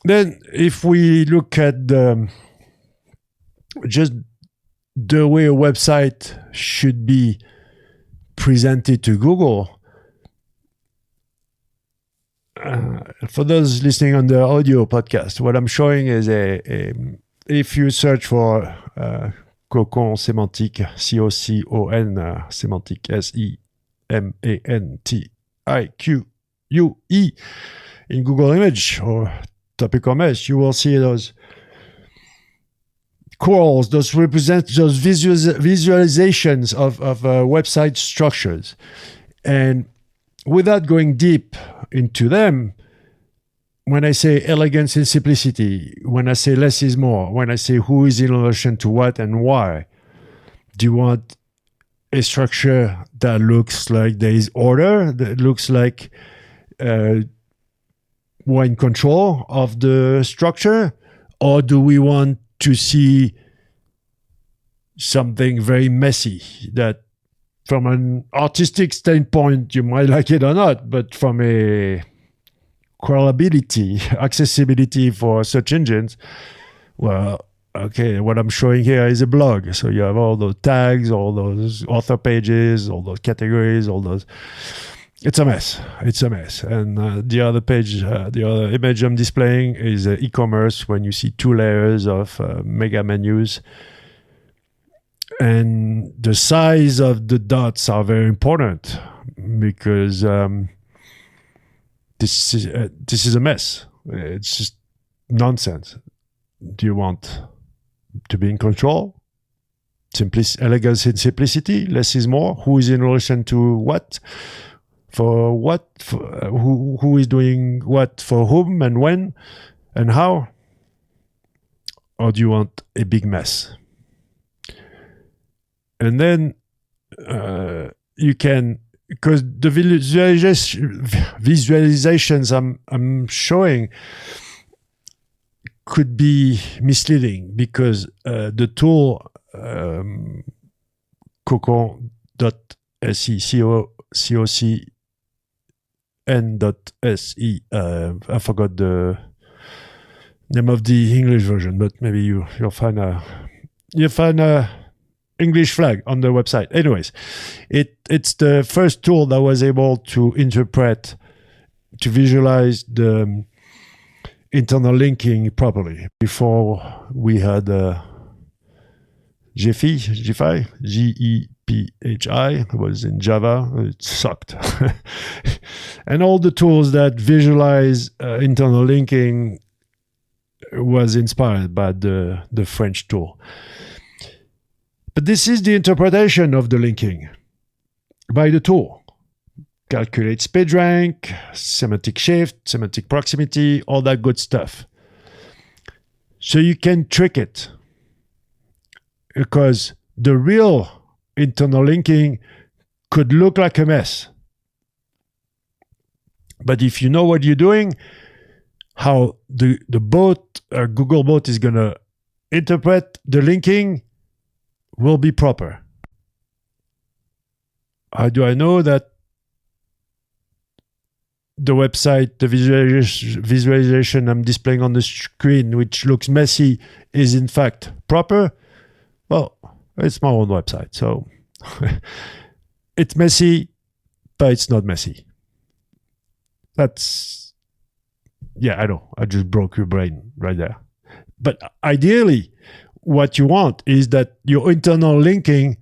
Speaker 1: Then, if we look at just the way a website should be presented to Google, for those listening on the audio podcast, what I'm showing is if you search for Cocon Semantic, C-O-C-O-N, Semantic, S-E-M-A-N-T-I-Q-U-E, in Google Image or Topical Mesh, you will see those crawls, those visualizations of website structures. And without going deep into them, when I say elegance and simplicity, when I say less is more, when I say who is in relation to what and why, do you want a structure that looks like there is order, that looks like we're in control of the structure? Or do we want to see something very messy that from an artistic standpoint, you might like it or not, but from a crawlability, accessibility for search engines, well, okay, what I'm showing here is a blog. So you have all those tags, all those author pages, all those categories, all those. It's a mess. It's a mess. And the other page, the other image I'm displaying is e-commerce, when you see 2 layers of mega menus. And the size of the dots are very important because this is a mess. It's just nonsense. Do you want to be in control? Elegance and simplicity. Less is more. Who is in relation to what? For what? Who is doing what for whom and when and how? Or do you want a big mess? And then you can, because the visualizations I'm showing could be misleading, because the tool cocon.se, COCN.se, I forgot the name of the English version, but maybe you'll find a English flag on the website. Anyways, it's the first tool that was able to interpret, to visualize the internal linking properly. Before we had Gephi, G-E-P-H-I, was in Java. It sucked. And all the tools that visualize internal linking was inspired by the French tool. But this is the interpretation of the linking by the tool. Calculates PageRank, semantic shift, semantic proximity, all that good stuff. So you can trick it, because the real internal linking could look like a mess. But if you know what you're doing, how the bot, Google bot, is going to interpret the linking will be proper. How do I know that the website, the visualization I'm displaying on the screen, which looks messy, is in fact proper? Well, it's my own website, so it's messy, but it's not messy. I know, I just broke your brain right there. But ideally, what you want is that your internal linking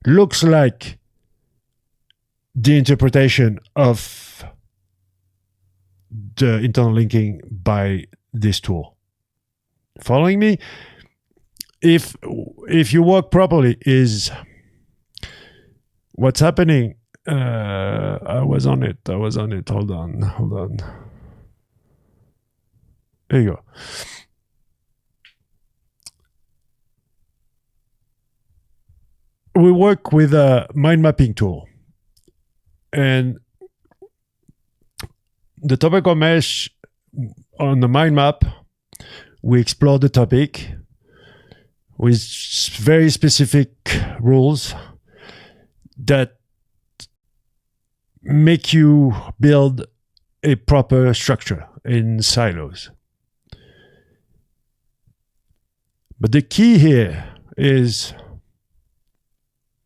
Speaker 1: looks like the interpretation of the internal linking by this tool. Following me? If you work properly, is what's happening. I was on it. Hold on. There you go. We work with a mind mapping tool, and the topical mesh on the mind map, we explore the topic with very specific rules that make you build a proper structure in silos. But the key here is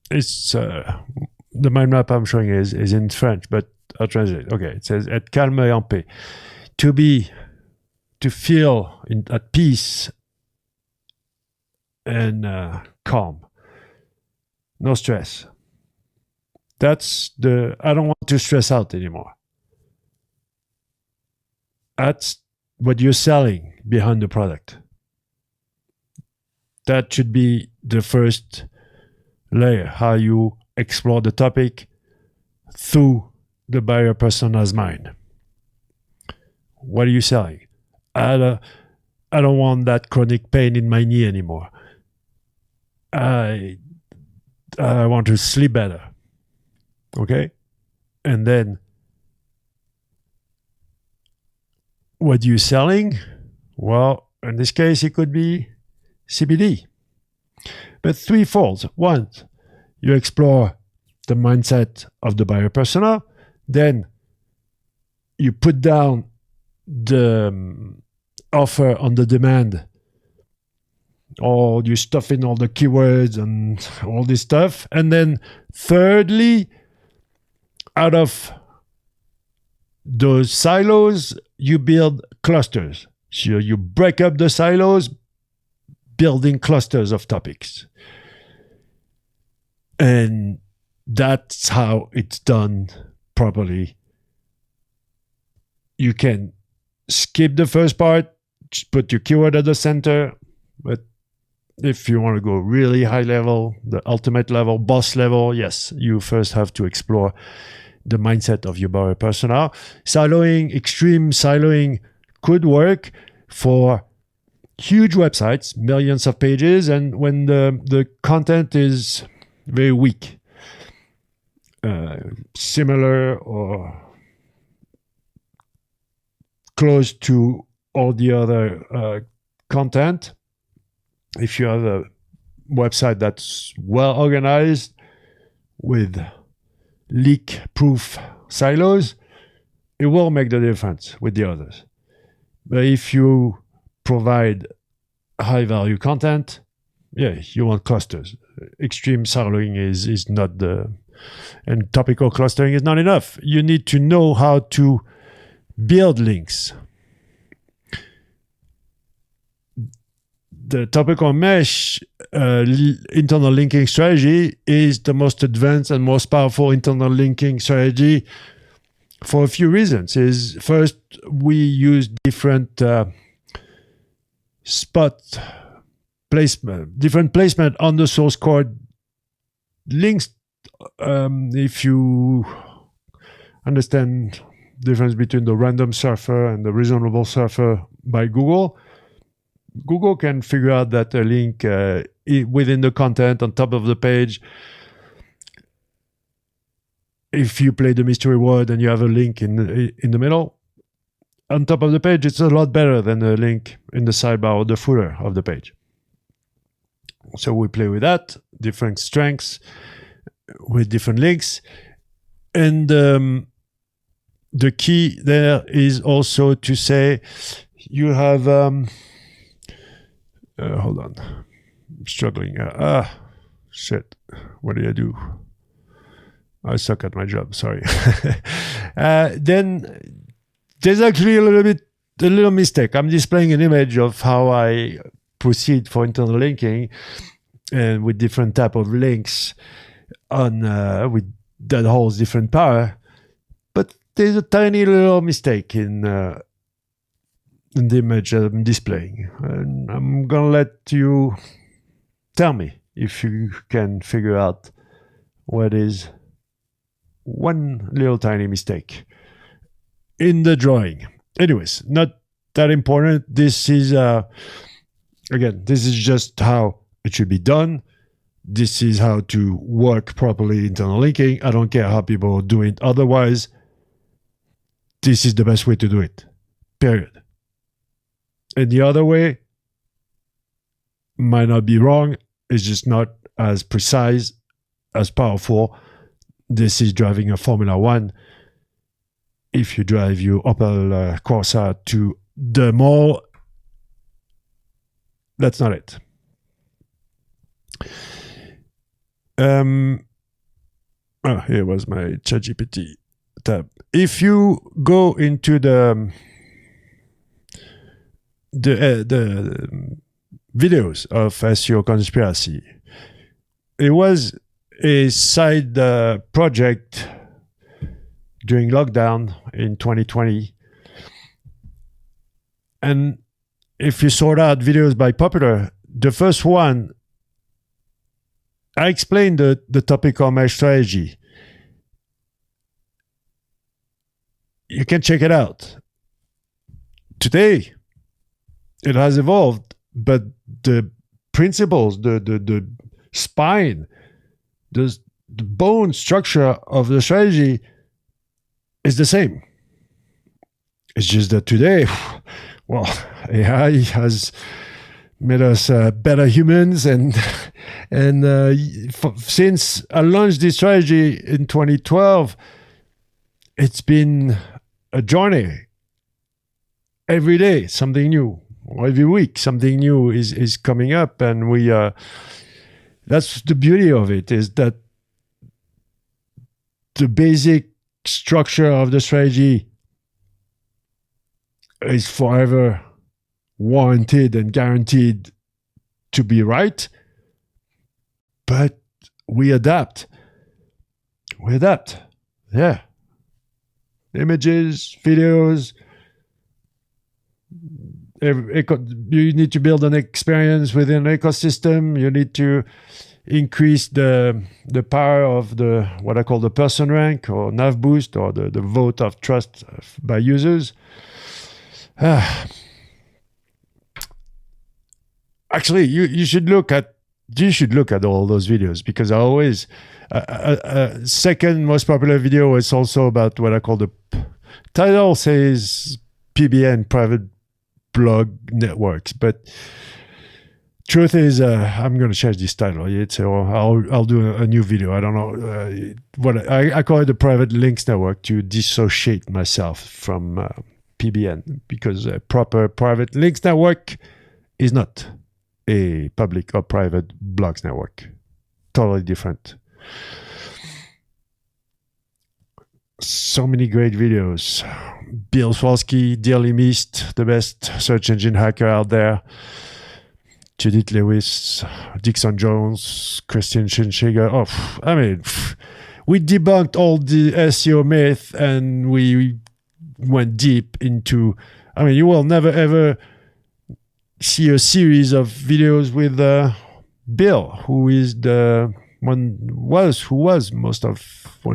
Speaker 1: the mind map I'm showing is in French, but I'll translate. Okay, it says être calme et en paix. To feel at peace and calm. No stress. That's I don't want to stress out anymore. That's what you're selling behind the product. That should be the first layer, how you explore the topic through the buyer persona's mind. What are you selling? I don't want that chronic pain in my knee anymore. I want to sleep better. Okay? And then what are you selling? Well, in this case, it could be CBD. But threefold. One, you explore the mindset of the buyer persona. Then you put down the offer on the demand, or you stuff in all the keywords and all this stuff. And then thirdly, out of those silos, you build clusters. So you break up the silos, building clusters of topics. And that's how it's done properly. You can skip the first part, just put your keyword at the center. But if you want to go really high level, the ultimate level, boss level, yes, you first have to explore the mindset of your buyer persona. Siloing, extreme siloing could work for huge websites, millions of pages, and when the content is very weak, similar or close to all the other content. If you have a website that's well organized with leak-proof silos, it will make the difference with the others. But if you provide high-value content, yeah, you want clusters. Extreme siloing is not and topical clustering is not enough. You need to know how to build links. The topical mesh internal linking strategy is the most advanced and most powerful internal linking strategy for a few reasons. First, we use different different placement on the source code links. If you understand the difference between the random surfer and the reasonable surfer by Google can figure out that a link within the content on top of the page, if you play the mystery word and you have a link in the middle, on top of the page, it's a lot better than a link in the sidebar or the footer of the page. So we play with that, different strengths with different links. And the key there is also to say you have... hold on. I'm struggling. Shit. What did I do? I suck at my job. Sorry. Then there's actually a little mistake. I'm displaying an image of how I proceed for internal linking and with different type of links on that holds different power. But there's a tiny little mistake in the image I'm displaying. And I'm gonna let you tell me if you can figure out what is one little tiny mistake in the drawing. Anyways, not that important. This is again, this is just how it should be done. This is how to work properly internal linking. I don't care how people do it otherwise. This is the best way to do it. Period. And the other way might not be wrong. It's just not as precise, as powerful. This is driving a Formula One. If you drive your Opel Corsa to the mall, that's not it. Here was my ChatGPT tab. If you go into the videos of SEO Conspiracy, it was a side project during lockdown in 2020. And if you sort out videos by popular, the first one, I explained the topic on my strategy. You can check it out. Today, it has evolved, but the principles, the spine, the bone structure of the strategy is the same. It's just that today, well, AI has made us better humans, and since I launched this strategy in 2012, it's been a journey. Every day, something new. Every week, something new is coming up, and we that's the beauty of it, is that the basic structure of the strategy is forever warranted and guaranteed to be right, but we adapt. Yeah. Images, videos, you need to build an experience within an ecosystem. You need to increase the power of the what I call the person rank, or nav boost, or the vote of trust by users. Actually, you should look at all those videos, because I always second most popular video is also about what I call the title says PBN, private blog networks, but truth is I'm going to change this title. I'll do a new video. I don't know what I call it, the private links network, to dissociate myself from PBN, because a proper private links network is not a public or private blogs network. Totally different. So many great videos. Bill Swalski, Dearly Missed, the best search engine hacker out there. Judith Lewis, Dixon Jones, Christian Schenschiger. We debunked all the SEO myth, and we went deep into. You will never ever see a series of videos with Bill, who is one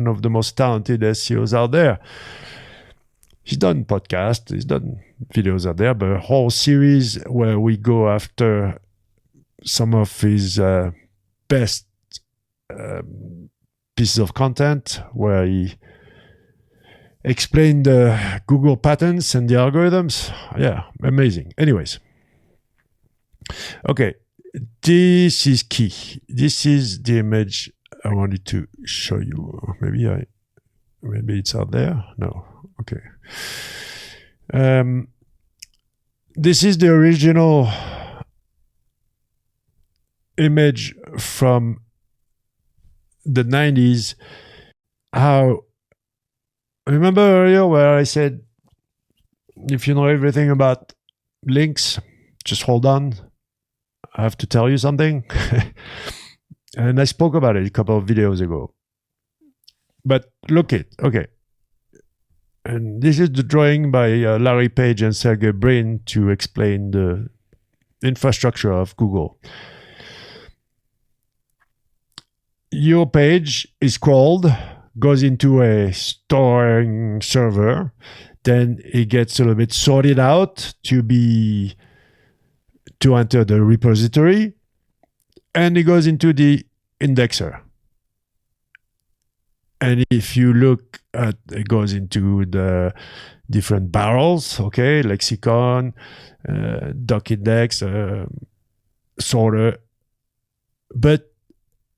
Speaker 1: of the most talented SEOs out there. He's done podcasts, he's done videos out there, but a whole series where we go after some of his best pieces of content, where he explained the Google patterns and the algorithms. Yeah, amazing. Anyways. Okay, this is key. This is the image I wanted to show you. Maybe it's out there. No. Okay. This is the original image from the 90s. Remember earlier where I said, if you know everything about links, just hold on. I have to tell you something. And I spoke about it a couple of videos ago. But look it. Okay. And this is the drawing by Larry Page and Sergey Brin to explain the infrastructure of Google. Your page is crawled, goes into a storing server, then it gets a little bit sorted out to enter the repository, and it goes into the indexer. And if you look at, it goes into the different barrels, okay, lexicon, doc index, sorter. But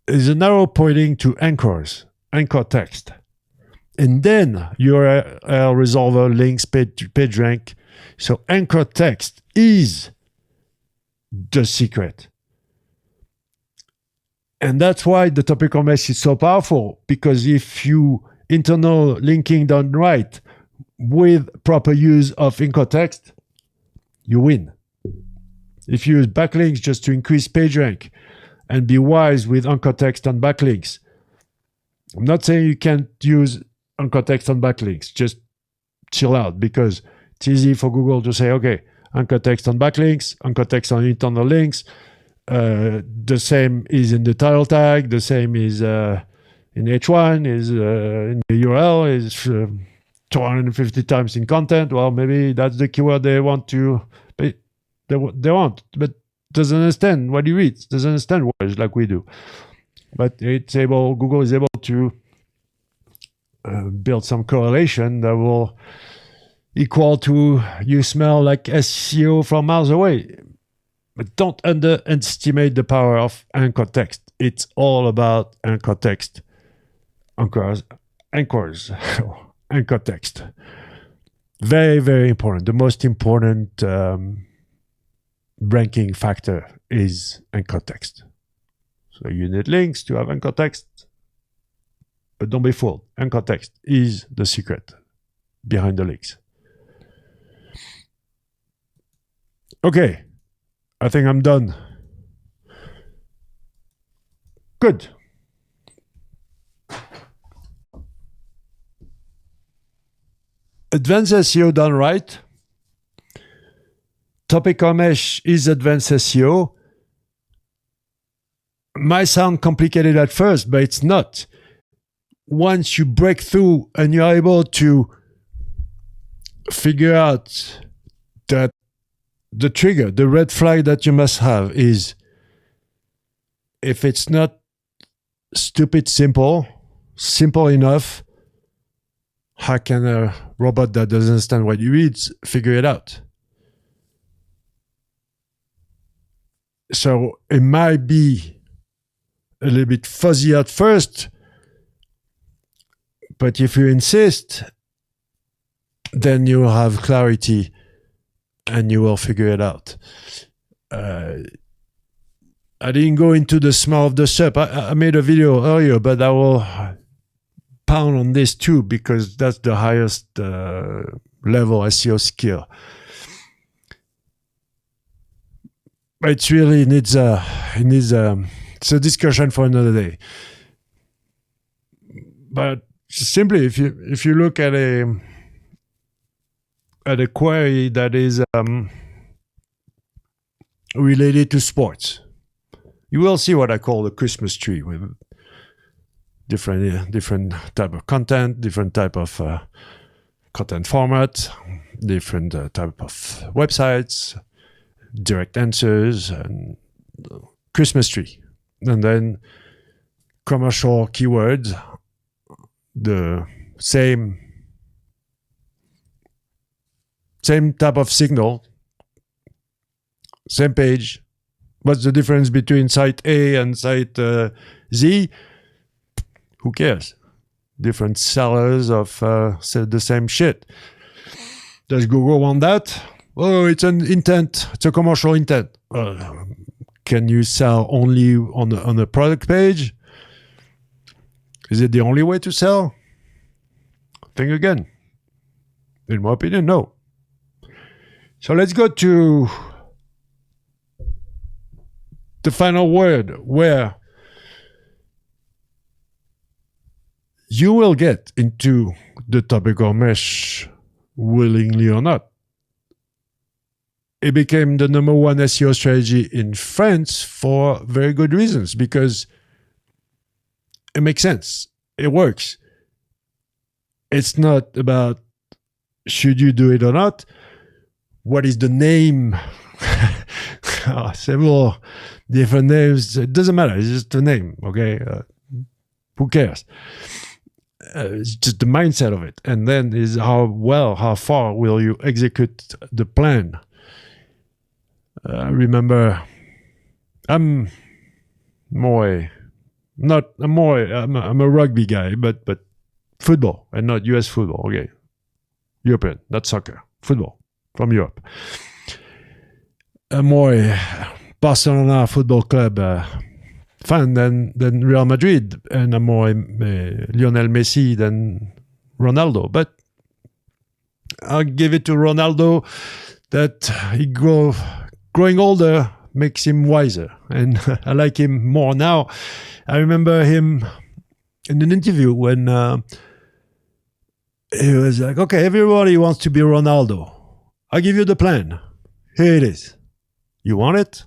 Speaker 1: there's an arrow pointing to anchors, anchor text. And then URL resolver, links, page rank. So anchor text is the secret. And that's why the topical mesh is so powerful, because if you internal linking done right with proper use of anchor text, you win. If you use backlinks just to increase page rank and be wise with anchor text and backlinks, I'm not saying you can't use anchor text and backlinks, just chill out, because it's easy for Google to say, okay, anchor text on backlinks, anchor text on internal links. The same is in the title tag, the same is in H1, is in the URL, is 250 times in content. Well, maybe that's the keyword they want to, they want, but doesn't understand what he reads, doesn't understand words like we do. But Google is able to build some correlation that will equal to you smell like SEO from miles away. But don't underestimate the power of anchor text. It's all about anchor text. Anchors, anchor text. Very, very important. The most important ranking factor is anchor text. So you need links to have anchor text. But don't be fooled. Anchor text is the secret behind the links. Okay. I think I'm done. Good. Advanced SEO done right. Topical mesh is advanced SEO. Might sound complicated at first, but it's not. Once you break through and you're able to figure out that the trigger, the red flag that you must have is, if it's not stupid simple enough, how can a robot that doesn't understand what you read figure it out? So it might be a little bit fuzzy at first, but if you insist, then you will have clarity and you will figure it out. I didn't go into the smell of the SERP. I made a video earlier, but I will pound on this too, because that's the highest level SEO skill. It really needs it's a discussion for another day. But simply, if you look at a query that is related to sports, you will see what I call the Christmas tree, with different type of content, different type of content format, different type of websites, direct answers, and Christmas tree, and then commercial keywords, the same type of signal, same page. What's the difference between site A and site Z? Who cares? Different sellers of the same shit. Does Google want that? Oh, it's an intent. It's a commercial intent. Can you sell only on a product page? Is it the only way to sell? Think again. In my opinion, no. So let's go to the final word, where you will get into the topical mesh willingly or not. It became the number one SEO strategy in France for very good reasons, because it makes sense. It works. It's not about should you do it or not. What is the name? Several different names. It doesn't matter. It's just the name, okay? Who cares? It's just the mindset of it. And then is how far will you execute the plan? Remember, I'm a rugby guy, but football and not US football. Okay, European, not soccer, football from Europe. I'm more a Barcelona Football Club fan than Real Madrid, and I'm more a Lionel Messi than Ronaldo. But I'll give it to Ronaldo that he growing older makes him wiser, and I like him more now. I remember him in an interview when he was like, okay, everybody wants to be Ronaldo. I'll give you the plan. Here it is. You want it?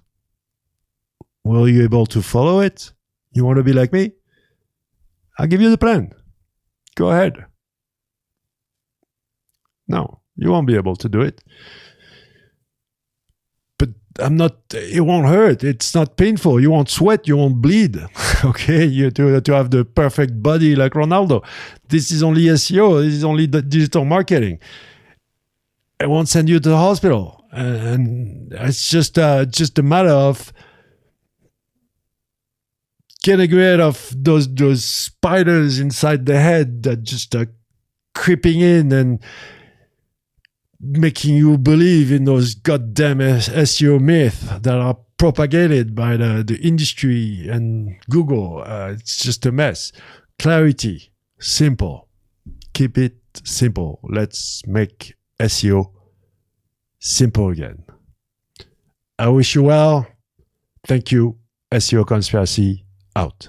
Speaker 1: Will you be able to follow it? You want to be like me? I'll give you the plan. Go ahead. No, you won't be able to do it. But it won't hurt. It's not painful. You won't sweat. You won't bleed. Okay? You to have the perfect body like Ronaldo. This is only SEO. This is only the digital marketing. It won't send you to the hospital. And it's just a matter of getting rid of those spiders inside the head that just are creeping in and making you believe in those goddamn SEO myths that are propagated by the industry and Google. It's just a mess. Clarity, simple. Keep it simple. Let's make SEO simple again. I wish you well. Thank you. SEO Conspiracy out.